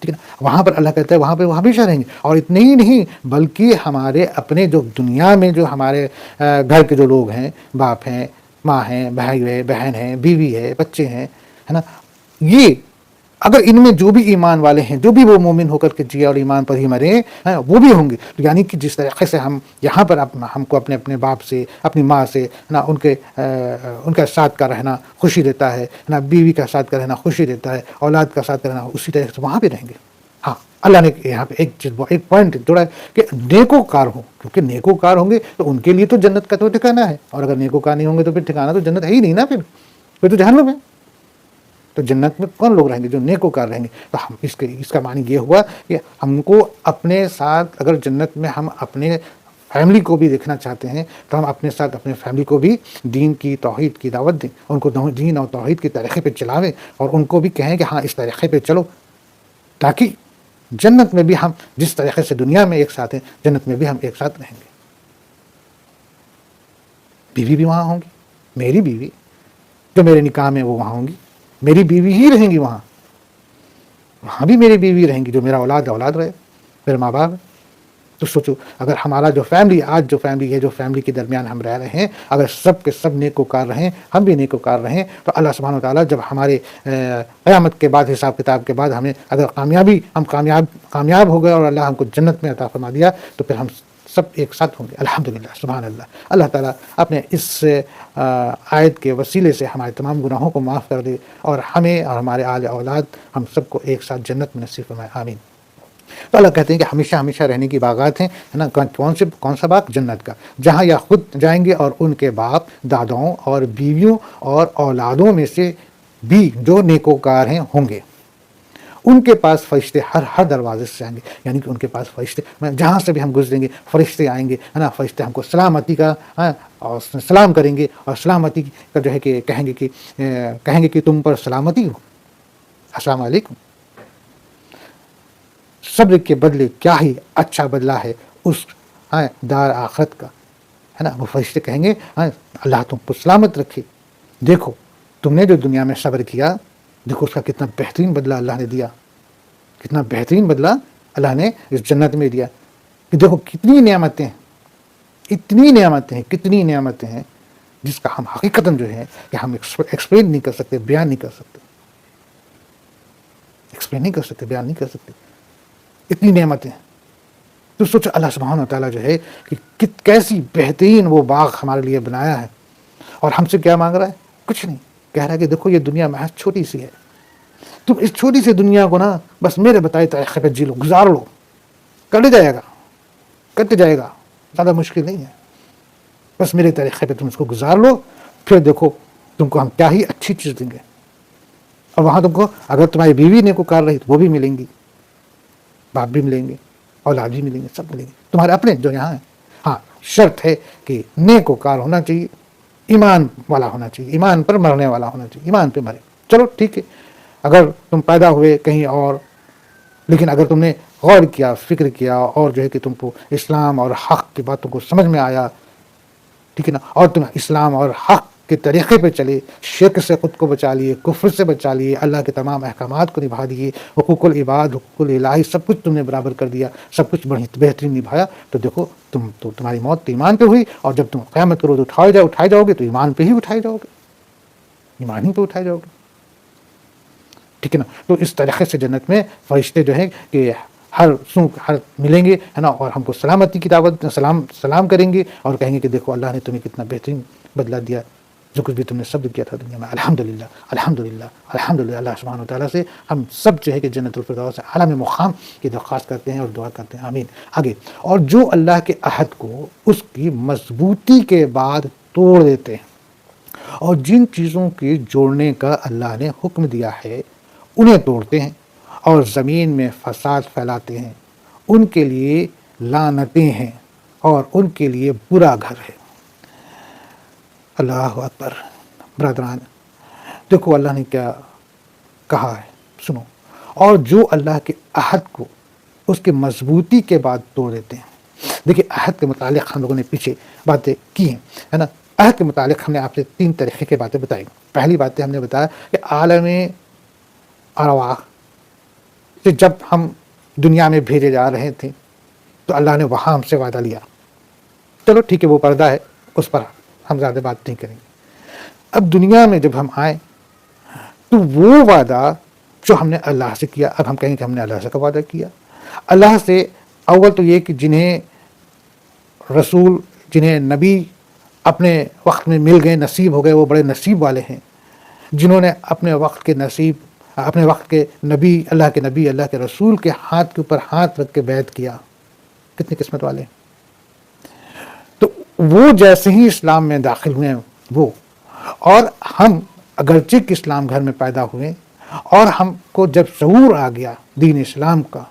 ٹھیک ہے نا. وہاں پر اللہ کہتا ہے وہاں پہ وہ ہمیشہ رہیں گے. اور اتنے ہی نہیں بلکہ ہمارے اپنے جو دنیا میں جو ہمارے گھر کے جو لوگ ہیں، باپ ہیں، ماں ہیں، بھائی ہے، بہن ہے، بیوی ہے، بچے ہیں، ہے نا، یہ اگر ان میں جو بھی ایمان والے ہیں، جو بھی وہ مومن ہو کر کے جیے اور ایمان پر ہی مرے، وہ بھی ہوں گے. تو یعنی کہ جس طریقے سے ہم یہاں پر ہم کو اپنے باپ سے، اپنی ماں سے نا ان کا ساتھ کا رہنا خوشی دیتا ہے نا، بیوی کا ساتھ کا رہنا خوشی دیتا ہے، اولاد کا ساتھ کا رہنا، اسی طرح سے وہاں بھی رہیں گے. ہاں، اللہ نے یہاں پہ ایک پوائنٹ جوڑا ہے کہ نیکوکار ہو، کیونکہ نیکوکار ہوں گے تو ان کے لیے تو جنت کا تو ٹھکانہ ہے، اور اگر نیکوکار نہیں ہوں گے تو پھر ٹھکانہ تو جنت ہے ہی نہیں نا، پھر تو جہنم ہے. تو جنت میں کون لوگ رہیں گے؟ جو نیکوکار رہیں گے. تو ہم اس کا معنی یہ ہوا کہ ہم کو اپنے ساتھ، اگر جنت میں ہم اپنے فیملی کو بھی دیکھنا چاہتے ہیں تو ہم اپنے ساتھ اپنے فیملی کو بھی دین کی، توحید کی دعوت دیں، ان کو دین اور توحید کے طریقے پہ چلاویں، اور ان کو بھی کہیں کہ ہاں اس طریقے پہ چلو، تاکہ جنت میں بھی ہم جس طریقے سے دنیا میں ایک ساتھ ہیں، جنت میں بھی ہم ایک ساتھ رہیں گے. بیوی بھی وہاں ہوں گی، میری بیوی جو میرے نکاح میں وہ وہاں ہوں گی، میری بیوی ہی رہیں گی وہاں بھی میری بیوی رہیں گی. جو میرا اولاد رہے، میرے ماں باپ. تو سوچو اگر ہمارا جو فیملی، آج جو فیملی ہے، جو فیملی کے درمیان ہم رہ رہے ہیں، اگر سب کے سب نیکوکار رہیں، ہم بھی نیکوکار رہیں، تو اللہ سبحانہ و تعالیٰ جب ہمارے قیامت کے بعد، حساب کتاب کے بعد ہمیں اگر ہم کامیاب ہو گئے اور اللہ ہم کو جنت میں عطا فرما دیا، تو پھر ہم سب ایک ساتھ ہوں گے. الحمدللہ، سبحان اللہ. اللہ تعالیٰ اپنے اس آیت کے وسیلے سے ہمارے تمام گناہوں کو معاف کر دے، اور ہمیں اور ہمارے آل اولاد ہم سب کو ایک ساتھ جنت میں نصیب فرمائے. آمین. تو اللہ کہتے ہیں کہ ہمیشہ ہمیشہ رہنے کی باغات ہیں نا. کون سا باغ؟ جنت کا، جہاں یا خود جائیں گے اور ان کے باپ، داداؤں اور بیویوں اور اولادوں میں سے بھی جو نیکوکار ہیں ہوں گے. ان کے پاس فرشتے ہر دروازے سے آئیں گے، یعنی کہ ان کے پاس فرشتے جہاں سے بھی ہم گزریں گے فرشتے آئیں گے، ہے نا. فرشتے ہم کو سلامتی کا اور سلام کریں گے، اور سلامتی کا جو ہے کہ کہیں گے کہ تم پر سلامتی ہو، السلام علیکم. صبر کے بدلے کیا ہی اچھا بدلہ ہے اس دار آخرت کا، ہے نا. وہ فرشتے کہیں گے اللہ تم کو سلامت رکھے، دیکھو تم نے جو دنیا میں صبر کیا، دیکھو اس کا کتنا بہترین بدلہ اللہ نے دیا، کتنا بہترین بدلہ اللہ نے اس جنت میں دیا. کہ دیکھو کتنی نعمتیں ہیں، کتنی نعمتیں ہیں جس کا ہم حقیقتاً جو ہے کہ ہم ایکسپلین نہیں کر سکتے، بیان نہیں کر سکتے، اتنی نعمتیں ہیں. تو سوچو اللہ سبحانہ و تعالیٰ جو ہے کہ کیسی بہترین وہ باغ ہمارے لیے بنایا ہے، اور ہم سے کیا مانگ رہا ہے؟ کچھ نہیں. کہہ رہا ہے کہ دیکھو یہ دنیا محض چھوٹی سی ہے، تم اس چھوٹی سی دنیا کو نا بس میرے بتائے طریقے پہ جی لو، گزار لو، کٹ جائے گا، زیادہ مشکل نہیں ہے. بس میرے طریقے پہ تم اس کو گزار لو، پھر دیکھو تم کو ہم کیا ہی اچھی چیز دیں گے. اور وہاں تم کو اگر تمہاری بیوی نیکوکار رہی تو وہ بھی ملیں گی، باپ بھی ملیں گے، اولاد بھی ملیں گے، سب ملیں گے تمہارے اپنے جو یہاں ہیں. ہاں، شرط ہے کہ نیکوکار ہونا چاہیے، ایمان والا ہونا چاہیے، ایمان پر مرنے والا ہونا چاہیے، ایمان پہ مرے. چلو ٹھیک ہے، اگر تم پیدا ہوئے کہیں اور، لیکن اگر تم نے غور کیا، فکر کیا، اور جو ہے کہ تم کو اسلام اور حق کی باتوں کو سمجھ میں آیا، ٹھیک ہے نا، اور تم اسلام اور حق کے طریقے پہ چلے، شرک سے خود کو بچا لیے، کفر سے بچا لیے، اللہ کے تمام احکامات کو نبھا دیے، حقوق العباد، حقوق الہی سب کچھ تم نے برابر کر دیا، سب کچھ بہترین نبھایا، تو دیکھو تمہاری موت تو ایمان پہ ہوئی، اور جب تم قیامت کرو تو اٹھائے جاؤ گے تو ایمان پہ ہی اٹھائے جاؤ گے، ایمان ہی پہ اٹھائے جاؤ گے. ٹھیک ہے نا. تو اس طریقے سے جنت میں فرشتے جو ہیں کہ ہر ملیں گے، ہے نا، اور ہم کو سلامتی کی دعوت سلام کریں گے، اور کہیں گے کہ دیکھو اللہ نے تمہیں کتنا بہترین بدلہ دیا، جو کچھ بھی تم نے صبر کیا تھا دنیا میں. الحمدللہ، الحمدللہ، الحمدللہ. اللہ سبحانہ و تعالیٰ سے ہم سب جو ہے کہ جنت الفردوس اعلیٰ میں مقام کی درخواست کرتے ہیں اور دعا کرتے ہیں. آمین. آگے، اور جو اللہ کے عہد کو اس کی مضبوطی کے بعد توڑ دیتے ہیں، اور جن چیزوں کے جوڑنے کا اللہ نے حکم دیا ہے انہیں توڑتے ہیں اور زمین میں فساد پھیلاتے ہیں، ان کے لیے لعنتیں ہیں اور ان کے لیے برا گھر ہے. اللہ اکبر. برادران، دیکھو اللہ نے کیا کہا ہے، سنو. اور جو اللہ کے عہد کو اس کی مضبوطی کے بعد توڑ دیتے ہیں. دیکھیے، عہد کے متعلق ہم لوگوں نے پیچھے باتیں کی ہیں، ہے نا. عہد کے متعلق ہم نے آپ سے 3 طریقے کی باتیں بتائی. پہلی بات ہم نے بتایا کہ عالم ارواح سے جب ہم دنیا میں بھیجے جا رہے تھے تو اللہ نے وہاں ہم سے وعدہ لیا. چلو ٹھیک ہے، وہ پردہ ہے، اس پر ہم زیادہ بات نہیں کریں گے. اب دنیا میں جب ہم آئے تو وہ وعدہ جو ہم نے اللہ سے کیا، اب ہم کہیں کہ ہم نے اللہ سے کا وعدہ کیا. اللہ سے اول تو یہ کہ جنہیں رسول، جنہیں نبی اپنے وقت میں مل گئے، نصیب ہو گئے، وہ بڑے نصیب والے ہیں. جنہوں نے اپنے وقت کے نبی، اللہ کے رسول کے ہاتھ کے اوپر ہاتھ رکھ کے بیعت کیا، کتنی قسمت والے ہیں. تو وہ جیسے ہی اسلام میں داخل ہوئے وہ، اور ہم اگرچہ کہ اسلام گھر میں پیدا ہوئے اور ہم کو جب شعور آ گیا دین اسلام کا،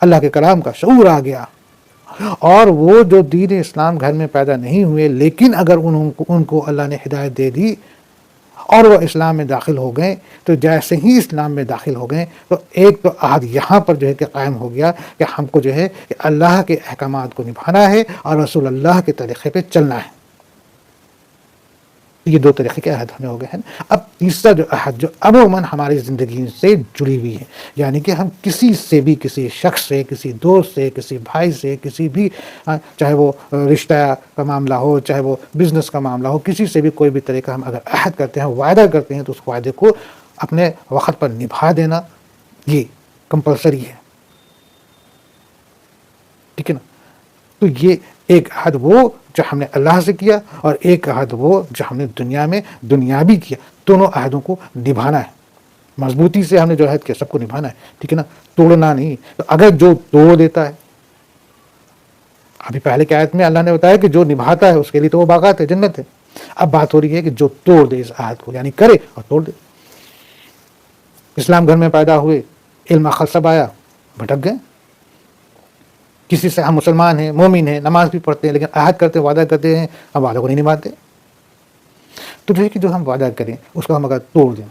اللہ کے کلام کا شعور آ گیا، اور وہ جو دین اسلام گھر میں پیدا نہیں ہوئے لیکن اگر ان کو اللہ نے ہدایت دے دی اور وہ اسلام میں داخل ہو گئے، تو جیسے ہی اسلام میں داخل ہو گئے تو ایک تو عہد یہاں پر جو ہے کہ قائم ہو گیا کہ ہم کو جو ہے کہ اللہ کے احکامات کو نبھانا ہے اور رسول اللہ کے طریقے پہ چلنا ہے. یہ دو طریقے کے عہد ہمیں ہو گئے ہیں. اب تیسرا جو عہد جو عموماً ہماری زندگی سے جڑی ہوئی ہے، یعنی کہ ہم کسی سے بھی، کسی شخص سے، کسی دوست سے، کسی بھائی سے، کسی بھی، چاہے وہ رشتہ کا معاملہ ہو، چاہے وہ بزنس کا معاملہ ہو، کسی سے بھی کوئی بھی طریقہ ہم اگر عہد کرتے ہیں، وعدہ کرتے ہیں، تو اس وعدے کو اپنے وقت پر نبھا دینا یہ کمپلسری ہے. ٹھیک ہے نا؟ تو یہ ایک عہد وہ جو ہم نے اللہ سے کیا، اور ایک عہد وہ جو ہم نے دنیا میں دنیاوی کیا. دونوں عہدوں کو نبھانا ہے، مضبوطی سے ہم نے جو عہد کیا سب کو نبھانا ہے. ٹھیک ہے نا؟ توڑنا نہیں. تو اگر جو توڑ دیتا ہے، ابھی پہلے کی آیت میں اللہ نے بتایا کہ جو نبھاتا ہے اس کے لیے تو وہ باغات ہے، جنت ہے. اب بات ہو رہی ہے کہ جو توڑ دے اس عہد کو، یعنی کرے اور توڑ دے. اسلام گھر میں پیدا ہوئے، علم عقل سب آیا، بھٹک گئے. کسی سے ہم مسلمان ہیں، مومن ہیں، نماز بھی پڑھتے ہیں، لیکن عہد کرتے، وعدہ کرتے ہیں، ہم وعدہ کو نہیں نبھاتے. تو جو ہے کہ جو ہم وعدہ کریں اس کو ہم اگر توڑ دیں،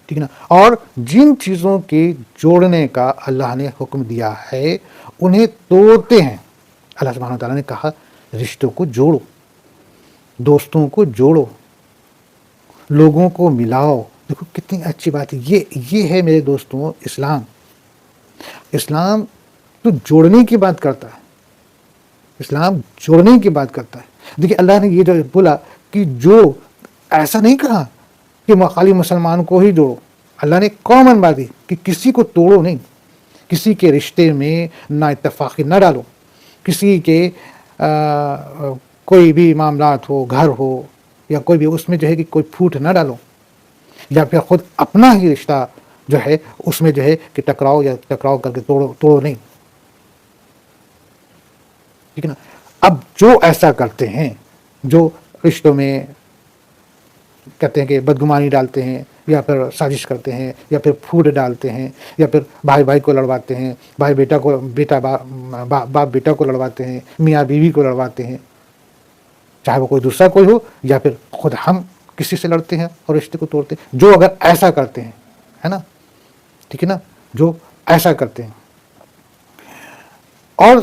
ٹھیک ہے نا. اور جن چیزوں کے جوڑنے کا اللہ نے حکم دیا ہے انہیں توڑتے ہیں. اللہ سبحانہ و تعالیٰ نے کہا رشتوں کو جوڑو، دوستوں کو جوڑو، لوگوں کو ملاؤ. دیکھو کتنی اچھی بات ہے. یہ ہے میرے دوستوں اسلام. اسلام تو جوڑنے کی بات کرتا ہے، اسلام جوڑنے کی بات کرتا ہے. دیکھیے اللہ نے یہ جو بولا کہ جو، ایسا نہیں کہا کہ خالی مسلمان کو ہی جوڑو. اللہ نے کامن بات دی کہ کسی کو توڑو نہیں، کسی کے رشتے میں نا اتفاقی نہ ڈالو، کسی کے کوئی بھی معاملات ہو، گھر ہو یا کوئی بھی، اس میں جو ہے کہ کوئی پھوٹ نہ ڈالو، یا پھر خود اپنا ہی رشتہ جو ہے اس میں جو ہے کہ ٹکراؤ کر کے توڑو نہیں. ٹھیک ہے نا. اب جو ایسا کرتے ہیں، جو رشتوں میں کہتے ہیں کہ بدگمانی ڈالتے ہیں، یا پھر سازش کرتے ہیں، یا پھر پھوٹ ڈالتے ہیں، یا پھر بھائی کو لڑواتے ہیں، باپ بیٹا کو لڑواتے ہیں، میاں بیوی کو لڑواتے ہیں، چاہے وہ کوئی دوسرا کوئی ہو، یا پھر خود ہم کسی سے لڑتے ہیں اور رشتے کو توڑتے ہیں. جو اگر ایسا کرتے ہیں، ہے نا، ٹھیک ہے نا، جو ایسا کرتے ہیں اور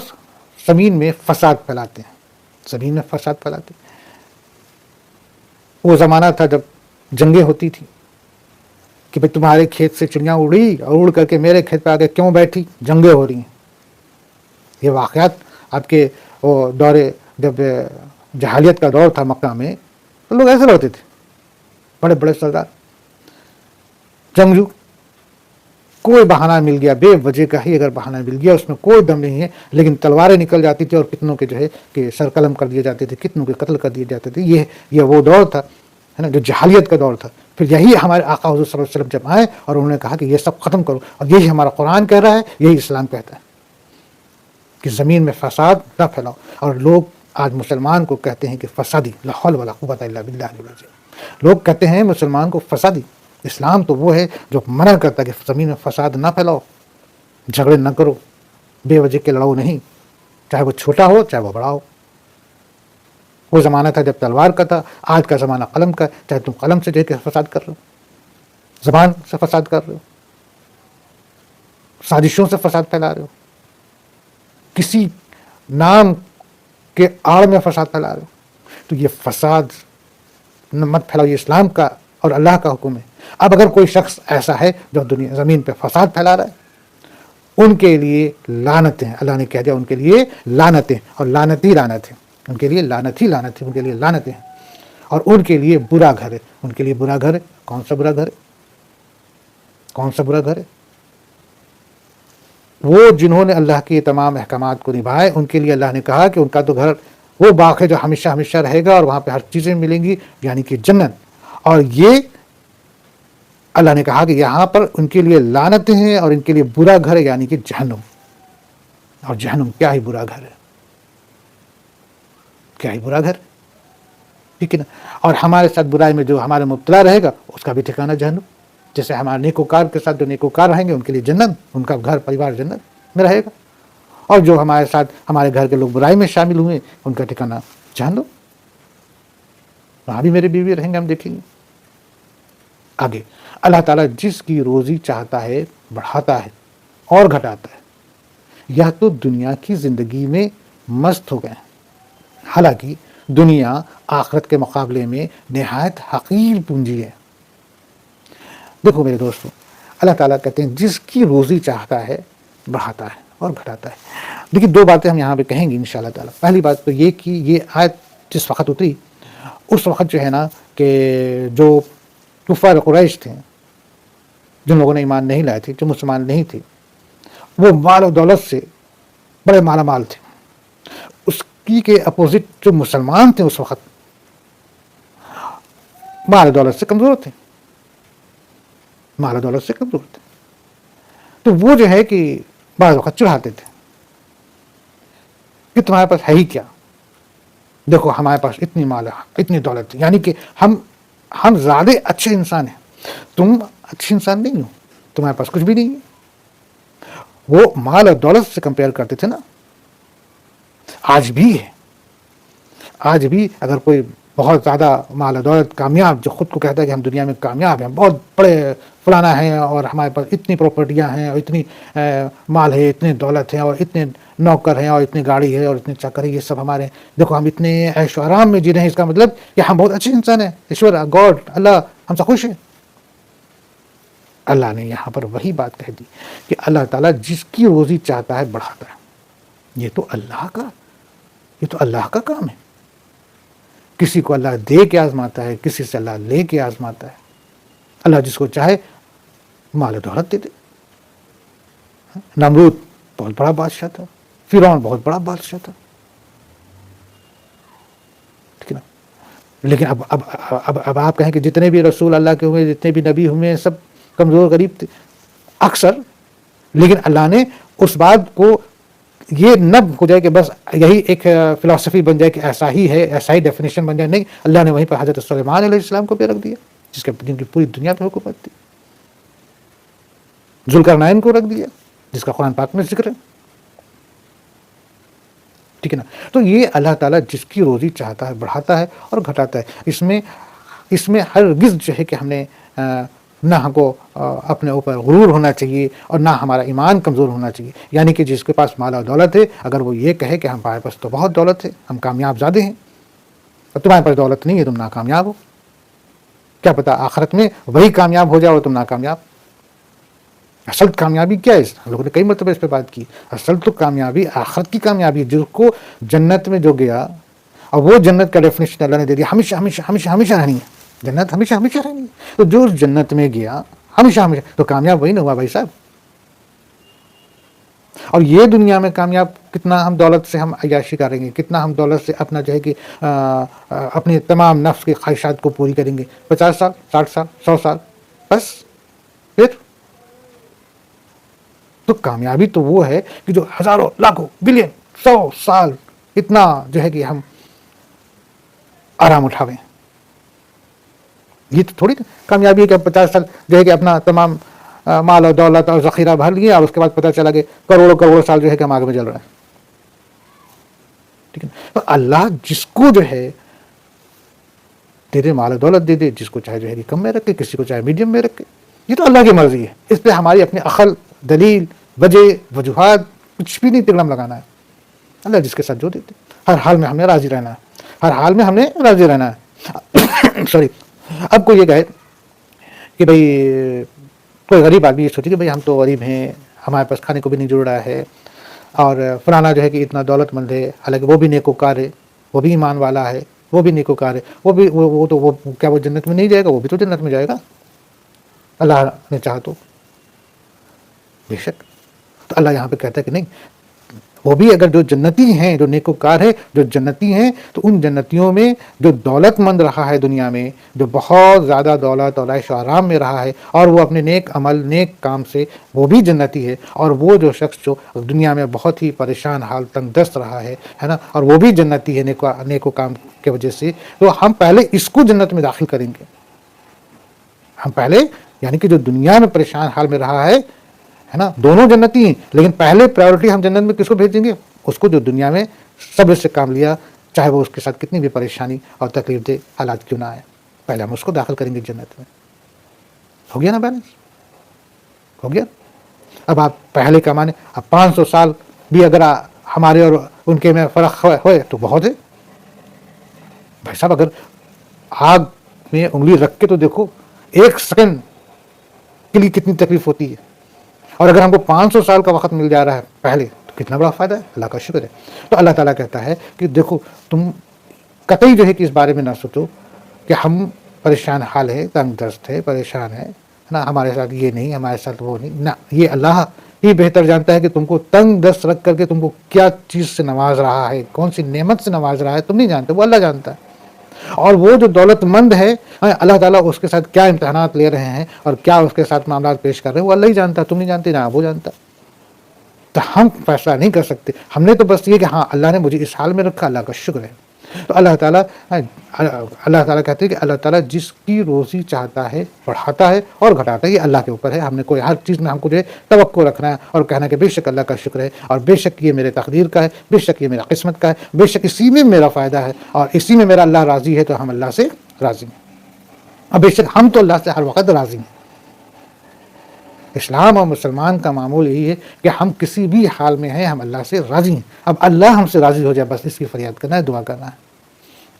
زمین میں فساد پھیلاتے ہیں، زمین میں فساد پھیلاتے ہیں. وہ زمانہ تھا جب جنگیں ہوتی تھیں کہ بھئی تمہارے کھیت سے چڑیاں اڑی اور اڑ کر کے میرے کھیت پہ آ کے کیوں بیٹھی، جنگیں ہو رہی ہیں. یہ واقعات آپ کے وہ دور، جب جہالیت کا دور تھا مکہ میں، تو لوگ ایسے لڑتے تھے، بڑے بڑے سردار جنگجو. کوئی بہانہ مل گیا، بے وجہ کا ہی اگر بہانہ مل گیا، اس میں کوئی دم نہیں ہے، لیکن تلواریں نکل جاتی تھی اور کتنوں کے جو ہے کہ سر قلم کر دیے جاتے تھے، کتنوں کے قتل کر دیے جاتے تھے. یہ وہ دور تھا، ہے نا، جو جہالیت کا دور تھا. پھر یہی ہمارے آقا حضور صلی اللہ علیہ وسلم جب آئے اور انہوں نے کہا کہ یہ سب ختم کرو، اور یہی ہمارا قرآن کہہ رہا ہے، یہی اسلام کہتا ہے کہ زمین میں فساد نہ پھیلاؤ. اور لوگ آج مسلمان کو کہتے ہیں کہ فسادی، لا حول ولا قوت الا باللہ العظیم. لوگ کہتے ہیں مسلمان کو فسادی. اسلام تو وہ ہے جو منع کرتا ہے کہ زمین میں فساد نہ پھیلاؤ، جھگڑے نہ کرو، بے وجہ کے لڑو نہیں، چاہے وہ چھوٹا ہو چاہے وہ بڑا ہو. وہ زمانہ تھا جب تلوار کا تھا، آج کا زمانہ قلم کا. چاہے تم قلم سے جو ہے کہ فساد کر رہے ہو، زبان سے فساد کر رہے ہو، سازشوں سے فساد پھیلا رہے ہو، کسی نام کے آڑ میں فساد پھیلا رہے ہو. تو یہ فساد مت پھیلاؤ، یہ اسلام کا اور اللہ کا حکم ہے. اب اگر کوئی شخص ایسا ہے جو زمین پہ فساد پھیلا رہا ہے، ان کے لیے لعنتیں، اللہ نے کہہ دیا ان کے لیے لعنتیں، اور لعنت ہی لعنت ہے، ان کے لیے لعنت ہی لعنت ہے، ان کے لیے لعنتیں ہیں، اور ان کے لیے برا گھر ہے، ان کے لیے برا گھر ہے۔ کون سا برا گھر ہے؟ کون سا برا گھر ہے؟ وہ جنہوں نے اللہ کے تمام احکامات کو نبھائے، ان کے لیے اللہ نے کہا کہ ان کا تو گھر وہ باغ ہے جو ہمیشہ ہمیشہ رہے گا، اور وہاں پہ ہر چیزیں ملیں گی، یعنی کہ جنت۔ اور یہ اللہ نے کہا کہ یہاں پر ان کے لیے لعنتیں ہیں، اور ان کے لیے برا گھر ہے، یعنی کہ جہنم۔ اور جہنم کیا ہی برا گھر ہے، کیا ہی برا گھر، ٹھیک ہے نا۔ اور ہمارے ساتھ برائی میں جو ہمارے مبتلا رہے گا، اس کا بھی ٹھکانہ جہنم۔ جیسے ہمارے نیکوکار کے ساتھ جو نیکوکار رہیں گے، ان کے لیے جنت، ان کا گھر پریوار جنت میں رہے گا، اور جو ہمارے ساتھ ہمارے گھر کے لوگ برائی میں شامل ہوئے، ان کا ٹھکانہ جہنم، وہاں بھی میرے بیوی رہیں گے، ہم دیکھیں گے آگے۔ اللہ تعالیٰ جس کی روزی چاہتا ہے بڑھاتا ہے اور گھٹاتا ہے، یا تو دنیا کی زندگی میں مست ہو گئے، حالانکہ دنیا آخرت کے مقابلے میں نہایت حقیر پونجی ہے۔ دیکھو میرے دوستو، اللہ تعالیٰ کہتے ہیں جس کی روزی چاہتا ہے بڑھاتا ہے اور گھٹاتا ہے۔ دیکھیے دو باتیں ہم یہاں پہ کہیں گے انشاءاللہ تعالیٰ۔ پہلی بات تو یہ کہ یہ آیت جس وقت اتری، اس وقت جو ہے نا کہ جو کفار قریش تھے، جن لوگوں نے ایمان نہیں لائے تھے، جو مسلمان نہیں تھے، وہ مال و دولت سے بڑے مالا مال تھے۔ اس کی کے اپوزٹ جو مسلمان تھے اس وقت، مال و دولت سے کمزور تھے، مال و دولت سے کمزور تھے۔ تو وہ جو ہے کہ بعض وقت چڑھاتے تھے کہ تمہارے پاس ہے ہی کیا، دیکھو ہمارے پاس اتنی مال ہے، اتنی دولت ہے، یعنی کہ ہم زیادہ اچھے انسان ہیں، تم اچھے انسان نہیں ہو، تمہارے پاس کچھ بھی نہیں ہے۔ وہ مال اور دولت سے کمپیئر کرتے تھے نا۔ آج بھی ہے، آج بھی اگر کوئی بہت زیادہ مال و دولت کامیاب جو خود کو کہتا ہے کہ ہم دنیا میں کامیاب ہیں، بہت بڑے فلانا ہیں، اور ہمارے پاس اتنی پراپرٹیاں ہیں، اور اتنی مال ہے، اتنی دولت ہے، اور اتنے نوکر ہیں، اور اتنی گاڑی ہے، اور اتنے چکر ہے، یہ سب ہمارے، دیکھو ہم اتنے عیش و آرام میں جی رہے ہیں، اس کا مطلب کہ ہم بہت اچھے انسان ہیں، ایشور گاڈ اللہ ہم سے خوش ہے۔ اللہ نے یہاں پر وہی بات کہہ دی کہ اللہ تعالیٰ جس کی روزی چاہتا ہے بڑھاتا ہے۔ یہ تو اللہ کا کام ہے۔ کسی کو اللہ دے کے آزماتا ہے، کسی سے اللہ لے کے آزماتا ہے۔ اللہ جس کو چاہے مال و دولت دے دے۔ نمرود بہت بڑا بادشاہ تھا، فرعون بہت بڑا بادشاہ تھا، ٹھیک ہے نا۔ لیکن اب آپ کہیں کہ جتنے بھی رسول اللہ کے ہوئے، جتنے بھی نبی ہوئے، سب کمزور غریب تھے اکثر، لیکن اللہ نے اس بات کو یہ نہ ہو جائے کہ بس یہی ایک فلسفی بن جائے کہ ایسا ہی ہے، ایسا ہی ڈیفینیشن بن جائے، نہیں، اللہ نے وہیں پر حضرت سلیمان علیہ السلام کو بھی رکھ دیا، جن کی پوری دنیا پہ حکومت تھی، ذوالقرنین کو رکھ دیا، جس کا قرآن پاک میں ذکر ہے، ٹھیک ہے نا۔ تو یہ اللہ تعالیٰ جس کی روزی چاہتا ہے بڑھاتا ہے اور گھٹاتا ہے۔ اس میں ہرگز جو ہے کہ ہم نے نہ ہم کو اپنے اوپر غرور ہونا چاہیے، اور نہ ہمارا ایمان کمزور ہونا چاہیے۔ یعنی کہ جس کے پاس مال و دولت ہے، اگر وہ یہ کہے کہ ہمارے پاس تو بہت دولت ہے، ہم کامیاب زیادہ ہیں، اور تمہارے پاس دولت نہیں ہے، تم ناکامیاب ہو، کیا پتہ آخرت میں وہی کامیاب ہو جائے اور تم ناکامیاب۔ اصل کامیابی کیا ہے؟ ہم لوگوں نے کئی مرتبہ اس پہ بات کی، اصل تو کامیابی آخرت کی کامیابی ہے، جس کو جنت میں جو گیا، اور وہ جنت کا ڈیفینیشن اللہ نے دے دیا، ہمیشہ ہمیشہ ہمیشہ ہمیشہ رہنی ہے جنت، ہمیشہ ہمیشہ رہنی ہے۔ تو جو جنت میں گیا ہمیشہ ہمیشہ، تو کامیاب وہی نہ ہوا بھائی صاحب۔ اور یہ دنیا میں کامیاب کتنا ہم دولت سے ہم عیاشی کریں گے، کتنا ہم دولت سے اپنا جو ہے کہ اپنے تمام نفس کی خواہشات کو پوری کریں گے، 50 سال 60 سال 100 سال، بس پھر تو کامیابی تو وہ ہے کہ جو ہزاروں لاکھوں بلین 100 سال اتنا جو ہے کہ ہم آرام اٹھاویں۔ یہ تو تھوڑی کامیابی ہے کہ 50 سال جو ہے کہ اپنا تمام مال اور دولت اور ذخیرہ بھر لیا، اور اس کے بعد پتہ چلا کہ کروڑوں سال جو ہے کہ ہم آگے میں چل رہے ہیں، ٹھیک ہے۔ تو اللہ جس کو جو ہے دے دے مال و دولت دے دے، جس کو چاہے جو ہے کہ کم میں رکھے، کسی کو چاہے میڈیم میں رکھے، یہ تو اللہ کی مرضی ہے۔ اس پہ ہماری اپنی عقل، دلیل، وجہ، وجوہات کچھ بھی نہیں تگڑم لگانا ہے۔ اللہ جس کے ساتھ جو دیتے، ہر حال میں ہم نے راضی رہنا ہے، ہر حال میں ہم نے راضی رہنا ہے۔ سوری، اب کوئی یہ کہے کہ بھائی کوئی غریب آدمی یہ سوچے کہ بھائی ہم تو غریب ہیں، ہمارے پاس کھانے کو بھی نہیں جڑ رہا ہے، اور فلانا جو ہے کہ اتنا دولت مند ہے، حالانکہ وہ بھی نیکوکار ہے، وہ بھی ایمان والا ہے، وہ بھی نیکوکار ہے، وہ کیا وہ جنت میں نہیں جائے گا؟ وہ بھی تو جنت میں جائے گا اللہ نے چاہا تو، بے شک۔ تو اللہ یہاں پہ کہتا ہے کہ نہیں، وہ بھی اگر جو جنتی ہیں، جو نیکوکار ہے، جو جنتی ہیں، تو ان جنتیوں میں جو دولت مند رہا ہے دنیا میں، جو بہت زیادہ دولت اور عیش و آرام میں رہا ہے، اور وہ اپنے نیک عمل نیک کام سے وہ بھی جنتی ہے، اور وہ جو شخص جو دنیا میں بہت ہی پریشان حال تنگ دست رہا ہے نا، اور وہ بھی جنتی ہے نیکو کام کی وجہ سے، تو ہم پہلے اس کو جنت میں داخل کریں گے۔ ہم پہلے یعنی کہ جو دنیا میں پریشان حال میں رہا ہے نا، دونوں جنتی ہیں، لیکن پہلے پرائیورٹی ہم جنت میں کس کو بھیجیں گے؟ اس کو جو دنیا میں صبر سے کام لیا، چاہے وہ اس کے ساتھ کتنی بھی پریشانی اور تکلیف دہ حالات کیوں نہ آئے، پہلے ہم اس کو داخل کریں گے جنت میں۔ ہو گیا نا بیلنس؟ ہو گیا۔ اب آپ پہلے کا مانے، اب 500 سال بھی اگر ہمارے اور ان کے میں فرق ہوئے تو بہت ہے بھائی صاحب۔ اگر آگ میں انگلی رکھ کے تو دیکھو، 1 سیکنڈ کے لیے کتنی تکلیف ہوتی ہے، اور اگر ہم کو 500 سال کا وقت مل جا رہا ہے پہلے، تو کتنا بڑا فائدہ ہے، اللہ کا شکر ہے۔ تو اللہ تعالیٰ کہتا ہے کہ دیکھو، تم قطعی جو ہے کہ اس بارے میں نہ سوچو کہ ہم پریشان حال ہے، تنگ دست ہے، پریشان ہے نا، ہمارے ساتھ یہ نہیں، ہمارے ساتھ وہ نہیں، نہ، یہ اللہ ہی بہتر جانتا ہے کہ تم کو تنگ دست رکھ کر کے تم کو کیا چیز سے نواز رہا ہے، کون سی نعمت سے نواز رہا ہے، تم نہیں جانتے، وہ اللہ جانتا ہے۔ اور وہ جو دولت مند ہے، اللہ تعالیٰ اس کے ساتھ کیا امتحانات لے رہے ہیں اور کیا اس کے ساتھ معاملات پیش کر رہے ہیں، وہ اللہ ہی جانتا ہے، تم نہیں جانتے، نہ وہ جانتا۔ تو ہم فیصلہ نہیں کر سکتے، ہم نے تو بس یہ کہ ہاں اللہ نے مجھے اس حال میں رکھا، اللہ کا شکر ہے۔ تو اللہ تعالیٰ کہتے ہیں کہ اللہ تعالیٰ جس کی روزی چاہتا ہے بڑھاتا ہے اور گھٹاتا ہے، یہ اللہ کے اوپر ہے۔ ہم نے کوئی ہر چیز میں ہم کو جو ہے توقع رکھنا ہے اور کہنا کہ بے شک اللہ کا شکر ہے، اور بے شک یہ میرے تقدیر کا ہے، بے شک یہ میرا قسمت کا ہے، بے شک اسی میں میرا فائدہ ہے، اور اسی میں میرا اللہ راضی ہے، تو ہم اللہ سے راضی ہیں۔ اور بے شک ہم تو اللہ سے ہر وقت راضی ہیں۔ اسلام اور مسلمان کا معمول یہی ہے کہ ہم کسی بھی حال میں ہیں، ہم اللہ سے راضی ہیں۔ اب اللہ ہم سے راضی ہو جائے، بس اس کی فریاد کرنا ہے، دعا کرنا ہے،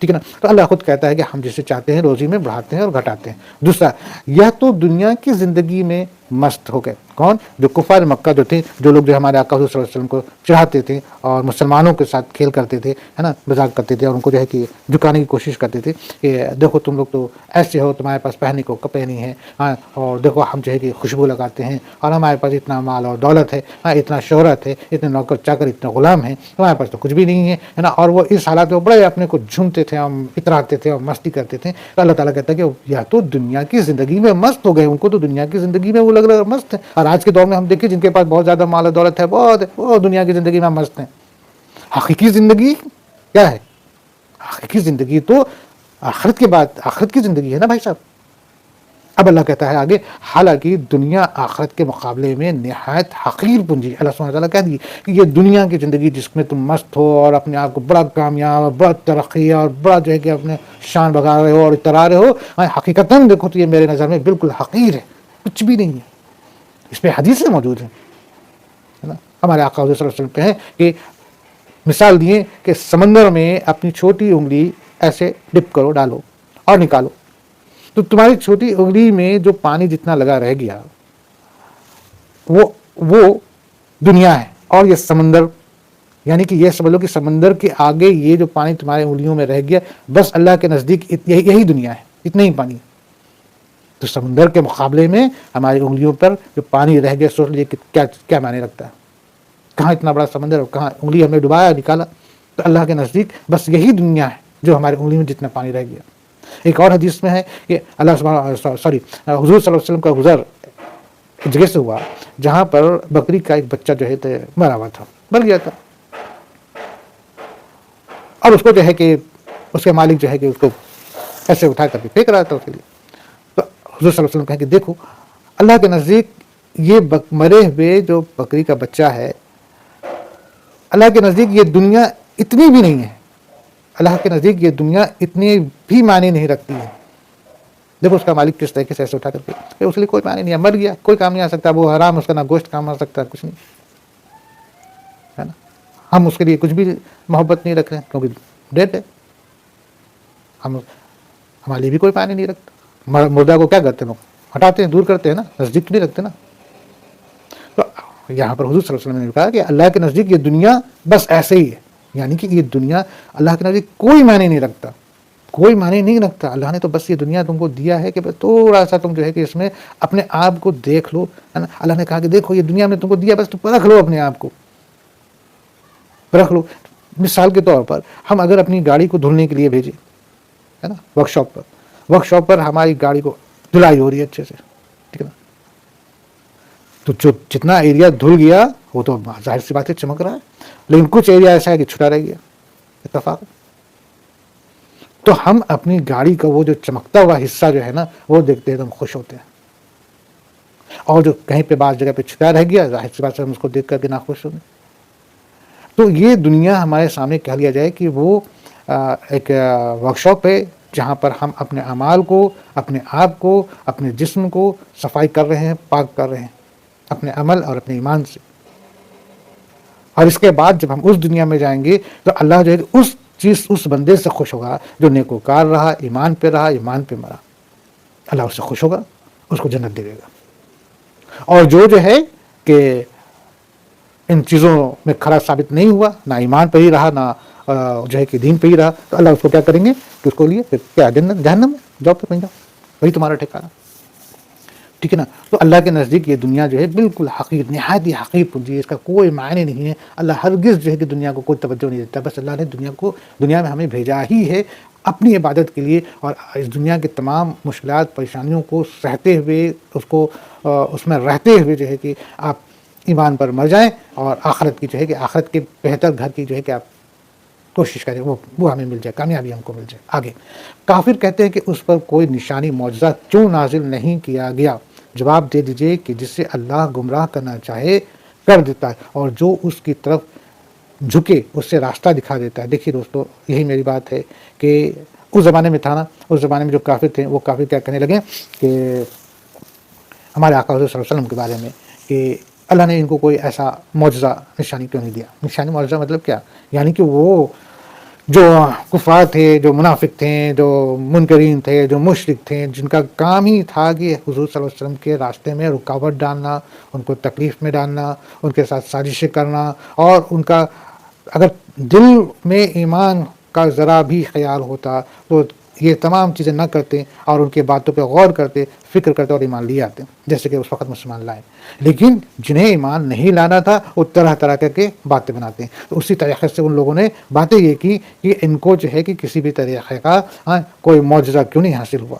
ٹھیک ہے نا۔ تو اللہ خود کہتا ہے کہ ہم جسے چاہتے ہیں روزی میں بڑھاتے ہیں اور گھٹاتے ہیں۔ دوسرا، یہ تو دنیا کی زندگی میں مست ہو گئے، کون؟ جو کفار مکہ جو تھے، جو لوگ جو ہمارے آقا صلی اللہ علیہ وسلم کو چڑھاتے تھے اور مسلمانوں کے ساتھ کھیل کرتے تھے، ہے نا، مذاق کرتے تھے، اور ان کو جو ہے کہ جھکانے کی کوشش کرتے تھے کہ دیکھو تم لوگ تو ایسے ہو، تمہارے پاس پہننے کو کپڑے نہیں ہیں، ہاں، اور دیکھو ہم جو ہے کہ خوشبو لگاتے ہیں، اور ہمارے پاس اتنا مال اور دولت ہے، ہاں، اتنا شہرت ہے، اتنے نوکر چاکر، اتنے غلام ہیں، ہمارے پاس تو کچھ بھی نہیں ہے نا۔ اور وہ اس حالات میں بڑے اپنے کو جھومتے تھے، ہم اتراتے تھے اور مستی کرتے تھے۔ تو اللہ تعالیٰ کہتا ہے کہ یا تو دنیا کی زندگی میں مست ہو گئے، ان کو تو دنیا کی زندگی میں وہ لگ رہا مست ہے۔ اور آج کے دور میں ہم دیکھیں جن کے پاس بہت زیادہ مال و دولت ہے، وہ دنیا کی زندگی میں مست ہیں۔ حقیقی زندگی کیا ہے؟ حقیقی زندگی تو آخرت کے بعد، آخرت کی زندگی ہے نا بھائی صاحب۔ اب اللہ کہتا ہے آگے، حالانکہ دنیا آخرت کے مقابلے میں نہایت حقیر پونجی۔ اللہ سبحانہ وتعالیٰ کہہ دیے کہ یہ دنیا کی زندگی جس میں تم مست ہو اور اپنے آپ کو بڑا کامیاب اور بڑا ترقی اور بڑا جو ہے کہ اپنے شان بگا رہے ہو اور اترا رہے ہو، حقیقتاً دیکھو تو یہ میرے نظر میں بالکل حقیر ہے، کچھ بھی نہیں ہے۔ اس پہ حدیثیں موجود ہیں، ہے نا۔ ہمارے آقا صلی اللہ علیہ وسلم پہ ہے کہ مثال دیے کہ سمندر میں اپنی چھوٹی انگلی ایسے ڈپ کرو، ڈالو اور نکالو، تو تمہاری چھوٹی انگلی میں جو پانی جتنا لگا رہ گیا وہ دنیا ہے، اور یہ سمندر، یعنی کہ یہ سمجھ لو کہ سمندر کے آگے یہ جو پانی تمہاری انگلیوں میں رہ گیا، بس اللہ کے نزدیک یہی دنیا ہے، اتنا ہی پانی۔ تو سمندر کے مقابلے میں ہماری انگلیوں پر جو پانی رہ گیا، سوچ لیجیے کہ کیا معنی رکھتا ہے، کہاں اتنا بڑا سمندر اور کہاں انگلی ہم نے ڈبایا نکالا۔ تو اللہ کے نزدیک بس یہی دنیا ہے جو ہماری انگلی میں جتنا پانی رہ گیا۔ ایک اور حدیث میں ہے کہ حضور صلی اللہ علیہ وسلم کا گزر جگہ سے ہوا جہاں پر بکری کا ایک بچہ جو ہے مرا ہوا تھا، مر گیا تھا، اور اس کو جو ہے کہ اس کے مالک جو ہے کہ اس کو ایسے اٹھا کر کے پھینک رہا تھا اس کے لیے۔ تو حضور صلی اللہ علیہ وسلم کہیں کہ دیکھو اللہ کے نزدیک یہ مرے ہوئے جو بکری کا بچہ ہے، اللہ کے نزدیک یہ دنیا اتنی بھی نہیں ہے، اللہ کے نزدیک یہ دنیا اتنی بھی معنی نہیں رکھتی ہے۔ دیکھو اس کا مالک کس طریقے سے ایسے اٹھا کر کے کہ اس لیے کوئی معنی نہیں ہے، مر گیا، کوئی کام نہیں آ سکتا، وہ حرام، اس کا نہ گوشت کام آ سکتا، کچھ نہیں ہے نا۔ ہم اس کے لیے کچھ بھی محبت نہیں رکھ رہے ہیں کیونکہ ڈیڈ ہے، ہم ہمارے لیے بھی کوئی معنی نہیں رکھتا۔ مردہ کو کیا کرتے ہیں لوگ؟ ہٹاتے ہیں، دور کرتے ہیں نا، نزدیک نہیں رکھتے نا۔ تو یہاں پر حضور صلی اللہ علیہ وسلم نے کہا کہ اللہ کے نزدیک یہ دنیا بس ایسے ہی ہے، یعنی کہ یہ دنیا اللہ کے نزدیک کوئی معنی نہیں رکھتا، کوئی معنی نہیں رکھتا. اللہ نے تو بس یہ دنیا تم کو دیا ہے کہ بس تھوڑا سا تم جو ہے کہ اس میں اپنے آپ کو دیکھ لو، ہے نا. اللہ نے کہا کہ دیکھو یہ دنیا میں تم کو دیا، بس تم رکھ لو اپنے آپ کو، رکھ لو. مثال کے طور پر ہم اگر اپنی گاڑی کو دھلنے کے لیے بھیجیں، ہے نا، ورک شاپ پر ہماری گاڑی کو دھلائی ہو رہی ہے اچھے سے، ٹھیک ہے نا. تو جو جتنا ایریا دھل گیا وہ تو ظاہر سی بات ہے چمک رہا ہے، لیکن کچھ ایریا ایسا ہے کہ چھٹا رہ گیا، اتفاق. تو ہم اپنی گاڑی کا وہ جو چمکتا ہوا حصہ جو ہے نا وہ دیکھتے ہیں تو ہم خوش ہوتے ہیں، اور جو کہیں پہ بعض جگہ پہ چھٹا رہ گیا ظاہر سی بات سے ہم اس کو دیکھ کر کے ناخوش ہوں گے. تو یہ دنیا ہمارے سامنے کہہ لیا جائے کہ وہ ایک ورک شاپ ہے جہاں پر ہم اپنے اعمال کو، اپنے آپ کو، اپنے جسم کو صفائی کر رہے ہیں، پاک کر رہے ہیں اپنے عمل اور اپنے ایمان سے. اور اس کے بعد جب ہم اس دنیا میں جائیں گے تو اللہ جو ہے اس بندے سے خوش ہوگا جو نیکوکار رہا، ایمان پہ رہا، ایمان پہ مرا. اللہ اس سے خوش ہوگا، اس کو جنت دے گا. اور جو ہے کہ ان چیزوں میں کھڑا ثابت نہیں ہوا، نہ ایمان پہ ہی رہا، نہ جو ہے کہ دین پہ ہی رہا، تو اللہ اس کو کیا کریں گے کہ اس کو لیے پھر کیا جہنم میں جاؤ، پہ جاؤ، وہی تمہارا ٹھکانہ. ٹھیک ہے نا. تو اللہ کے نزدیک یہ دنیا جو ہے بالکل حقیر، نہایت ہی حقیر پونجی ہے، اس کا کوئی معنی نہیں ہے. اللہ ہرگز جو ہے کہ دنیا کو کوئی توجہ نہیں دیتا. بس اللہ نے دنیا میں ہمیں بھیجا ہی ہے اپنی عبادت کے لیے، اور اس دنیا کے تمام مشکلات پریشانیوں کو سہتے ہوئے، اس میں رہتے ہوئے جو ہے کہ آپ ایمان پر مر جائیں، اور آخرت کی جو ہے کہ آخرت کے بہتر گھر کی جو ہے کہ آپ کوشش کریں وہ ہمیں مل جائے، کامیابی ہم کو مل جائے. آگے کافر کہتے ہیں کہ اس پر کوئی نشانی معجزہ کیوں نازل نہیں کیا گیا؟ جواب دے دیجئے کہ جس سے اللہ گمراہ کرنا چاہے کر دیتا ہے، اور جو اس کی طرف جھکے اس سے راستہ دکھا دیتا ہے. دیکھیے دوستو، یہی میری بات ہے کہ اس زمانے میں تھا نا، اس زمانے میں جو کافر تھے وہ کافر کیا کہنے لگے کہ ہمارے آقا حضور صلی اللہ علیہ وسلم کے بارے میں کہ اللہ نے ان کو کوئی ایسا معجزہ نشانی کیوں نہیں دیا. نشانی معجزہ مطلب کیا؟ یعنی کہ وہ جو کفار تھے، جو منافق تھے، جو منکرین تھے، جو مشرک تھے، جن کا کام ہی تھا کہ حضور صلی اللہ علیہ وسلم کے راستے میں رکاوٹ ڈالنا، ان کو تکلیف میں ڈالنا، ان کے ساتھ سازشیں کرنا، اور ان کا اگر دل میں ایمان کا ذرا بھی خیال ہوتا تو یہ تمام چیزیں نہ کرتے اور ان کے باتوں پہ غور کرتے، فکر کرتے اور ایمان لے آتے، جیسے کہ اس وقت مسلمان لائے. لیکن جنہیں ایمان نہیں لانا تھا وہ طرح طرح کر کے باتیں بناتے ہیں. تو اسی طریقے سے ان لوگوں نے باتیں یہ کی کہ ان کو جو ہے کہ کسی بھی طریقے کا کوئی معجزہ کیوں نہیں حاصل ہوا.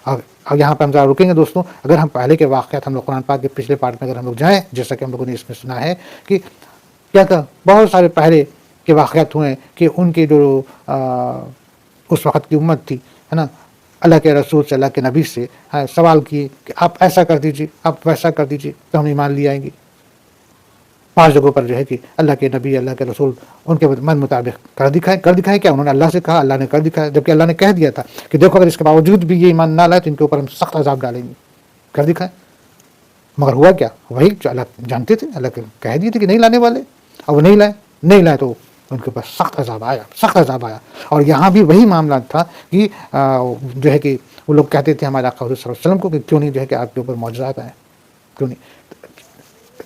اب یہاں پہ ہم ذرا رکیں گے دوستوں. اگر ہم پہلے کے واقعات، ہم لوگ قرآن پاک کے پچھلے پارٹ میں اگر ہم لوگ جائیں، جیسا کہ ہم لوگوں نے اس میں سنا ہے کہ کیا تھا، بہت سارے پہلے کے واقعات ہوئے کہ ان کے جو اس وقت کی امت تھی، ہے نا، اللہ کے رسول سے، اللہ کے نبی سے سوال کیے کہ آپ ایسا کر دیجیے، آپ ویسا کر دیجیے تو ہم ایمان لے آئیں گے. 5 جگہوں پر جو ہے کہ اللہ کے نبی، اللہ کے رسول ان کے من مطابق کر دکھائے. کیا انہوں نے اللہ سے کہا، اللہ نے کر دکھایا، جبکہ اللہ نے کہہ دیا تھا کہ دیکھو اگر اس کے باوجود بھی یہ ایمان نہ لائے تو ان کے اوپر ہم سخت عذاب ڈالیں گے. کر دکھائے. مگر ہوا کیا؟ وہی جو اللہ جانتے تھے، اللہ کے کہہ دیے تھے کہ نہیں لانے والے، اور وہ نہیں لائے تو ان کے پاس سخت عذاب آیا. اور یہاں بھی وہی معاملہ تھا کہ جو ہے کہ وہ لوگ کہتے تھے ہمارے آقا صلی اللہ علیہ وسلم کو کہ کیوں نہیں جو ہے کہ آپ کے اوپر معجزات آئے، کیوں نہیں.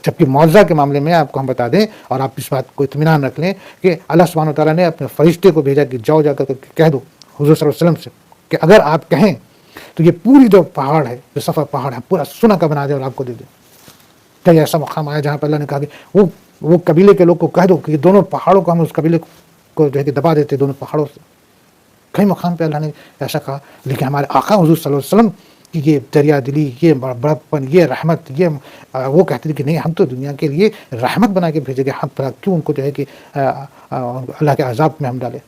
جبکہ معجزہ کے معاملے میں آپ کو ہم بتا دیں اور آپ اس بات کو اطمینان رکھ لیں کہ اللہ سبحانہ و تعالیٰ نے اپنے فرشتے کو بھیجا کہ جاؤ جا کر کہہ دو حضور صلی اللہ علیہ وسلم سے کہ اگر آپ کہیں تو یہ پوری جو پہاڑ ہے، جو صفا پہاڑ ہے، پورا سونا کا بنا دے اور آپ کو دے دے. کئی ایسا مقام آیا جہاں پر اللہ نے کہا کہ وہ قبیلے کے لوگ کو کہہ دو کہ دونوں پہاڑوں کو ہم اس قبیلے کو جو ہے کہ دبا دیتے، دونوں پہاڑوں سے. کئی مقام پہ اللہ نے ایسا کہا. لیکن ہمارے آقا حضور صلی اللہ علیہ وسلم کی یہ دریا دلی، یہ بڑپن، یہ رحمت، یہ وہ کہتے تھے کہ نہیں، ہم تو دنیا کے لیے رحمت بنا کے بھیجے گئے، ہم پر کیوں ان کو جو ہے کہ اللہ کے عذاب میں ہم ڈالے.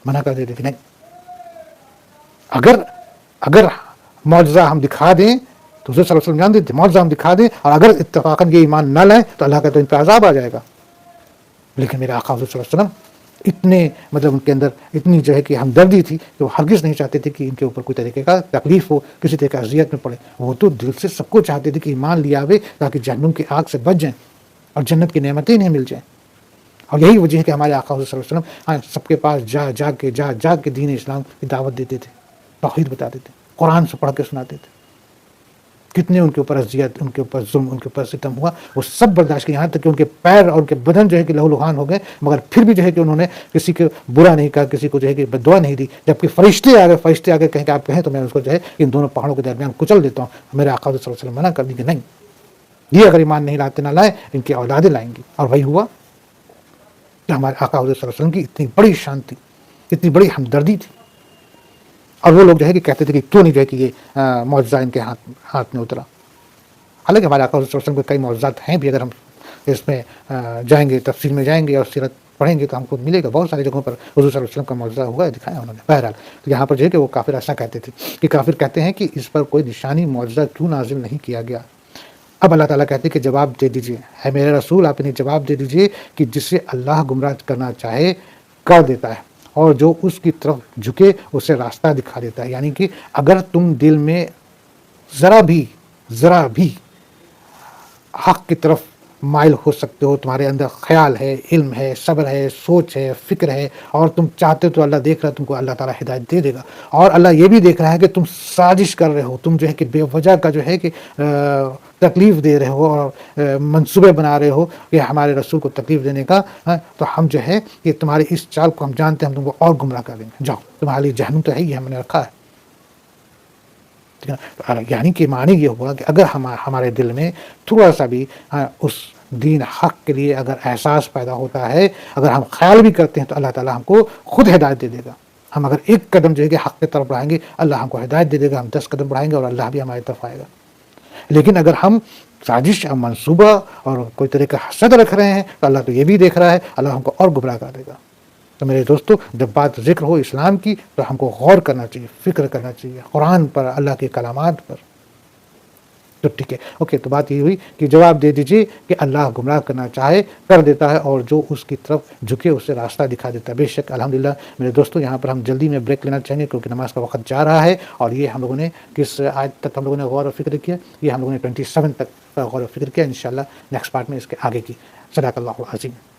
منع کر دیتے کہ نہیں، اگر معجزہ ہم دکھا دیں تو حضور صلی اللہ علیہ وسلم جانتے تھے معجزہ ہم دکھا دیں، اور اگر اتفاقاً یہ ایمان نہ لائیں تو اللہ کا تو ان پہ عذاب آ جائے گا. لیکن میرے آقا حضور صلی اللہ علیہ وسلم اتنے ان کے اندر اتنی جو ہے کہ ہمدردی تھی کہ وہ ہرگز نہیں چاہتے تھے کہ ان کے اوپر کوئی طریقے کا تکلیف ہو، کسی طرح کی اذیت میں پڑے. وہ تو دل سے سب کو چاہتے تھے کہ ایمان لے آوے تاکہ جہنم کی آگ سے بچ جائیں اور جنت کی نعمتیں انہیں مل جائیں. اور یہی وجہ ہے کہ ہمارے آقا حضور صلی اللہ علیہ وسلم سب کے پاس جا کے دین اسلام کی دعوت دیتے تھے، توحید بتاتے تھے، قرآن سے پڑھ کے سناتے تھے. کتنے ان کے اوپر اذیت، ان کے اوپر ظلم، ان کے اوپر ستم ہوا، وہ سب برداشت کیا، یہاں تک کہ ان کے پیر اور ان کے بدن جو ہے کہ لہو لہان ہو گئے، مگر پھر بھی جو ہے کہ انہوں نے کسی کو برا نہیں کہا، کسی کو جو ہے کہ بد دعا نہیں دی. جبکہ فرشتے آ گئے کہیں کہ آپ کہیں تو میں اس کو جو ہے ان دونوں پہاڑوں کے درمیان کچل دیتا ہوں. میرے آقا صلی اللہ علیہ وسلم منع کر دی کہ نہیں، یہ اگر ایمان نہیں لاتے نہ لائیں، ان کی اولادیں لائیں گی. اور وہی ہوا کہ ہمارے آقا صلی اللہ علیہ وسلم کی اتنی بڑی شان تھی، اتنی بڑی ہمدردی تھی. اور وہ لوگ جو ہے کہ کہتے تھے کہ کیوں نہیں جو ہے کہ یہ معجزہ ان کے ہاتھ میں اترا. حالانکہ ہمارے آقا صلی اللہ علیہ وسلم کے کئی معجزات ہیں بھی، اگر ہم اس میں جائیں گے، تفصیل میں جائیں گے اور سیرت پڑھیں گے تو ہم کو ملے گا. بہت ساری جگہوں پر حضور صلی اللہ علیہ وسلم کا معجزہ ہوا ہے، دکھایا انہوں نے. بہرحال تو یہاں پر جو ہے کہ وہ کافر ایسا کہتے تھے کہ کافر کہتے ہیں کہ اس پر کوئی نشانی معجزہ کیوں نازل نہیں کیا گیا. اب اللہ تعالیٰ کہتے ہیں کہ جواب دے دیجئے، اے میرے رسول آپ انہیں جواب دے دیجئے کہ جسے اللہ گمراہ کرنا چاہے کر دیتا ہے، اور جو اس کی طرف جھکے اسے راستہ دکھا دیتا ہے. یعنی کہ اگر تم دل میں ذرا بھی حق کی طرف مائل ہو سکتے ہو، تمہارے اندر خیال ہے، علم ہے، صبر ہے، سوچ ہے، فکر ہے، اور تم چاہتے تو اللہ دیکھ رہا ہے، تم کو اللہ تعالیٰ ہدایت دے دے گا. اور اللہ یہ بھی دیکھ رہا ہے کہ تم سازش کر رہے ہو، تم جو ہے کہ بے وجہ کا جو ہے کہ تکلیف دے رہے ہو اور منصوبے بنا رہے ہو کہ ہمارے رسول کو تکلیف دینے کا. تو ہم جو ہے کہ تمہاری اس چال کو ہم جانتے ہیں، ہم تم کو اور گمراہ کر دیں گے. جاؤ، تمہارے لیے جہنم تو ہے ہی، ہم نے رکھا ہے. یعنی کہ معنی یہ ہوا کہ اگر ہمارے دل میں تھوڑا سا بھی اس دین حق کے لیے اگر احساس پیدا ہوتا ہے، اگر ہم خیال بھی کرتے ہیں، تو اللہ تعالیٰ ہم کو خود ہدایت دے دے گا. ہم اگر ایک قدم جو ہے کہ حق کی طرف بڑھائیں گے، اللہ ہم کو ہدایت دے دے گا. ہم 10 قدم بڑھائیں گے اور اللہ بھی ہماری طرف آئے گا. لیکن اگر ہم سازش اور منصوبہ اور کوئی طرح کا حسد رکھ رہے ہیں، تو اللہ تو یہ بھی دیکھ رہا ہے، اللہ ہم کو اور گمراہ کر دے گا. تو میرے دوستو، جب بات ذکر ہو اسلام کی تو ہم کو غور کرنا چاہیے، فکر کرنا چاہیے قرآن پر، اللہ کے کلامات پر. تو ٹھیک ہے، اوکے. تو بات یہ ہوئی کہ جواب دے دیجیے کہ اللہ گمراہ کرنا چاہے کر دیتا ہے، اور جو اس کی طرف جھکے اسے راستہ دکھا دیتا ہے. بے شک الحمدللہ میرے دوستو، یہاں پر ہم جلدی میں بریک لینا چاہیں گے کیونکہ نماز کا وقت جا رہا ہے. اور یہ ہم لوگوں نے کس آیت تک ہم لوگوں نے غور و فکر کیا؟ یہ ہم لوگوں نے 27 تک غور و فکر کیا. انشاءاللہ نیکسٹ پارٹ میں اس کے آگے کی. صدق اللہ العظیم.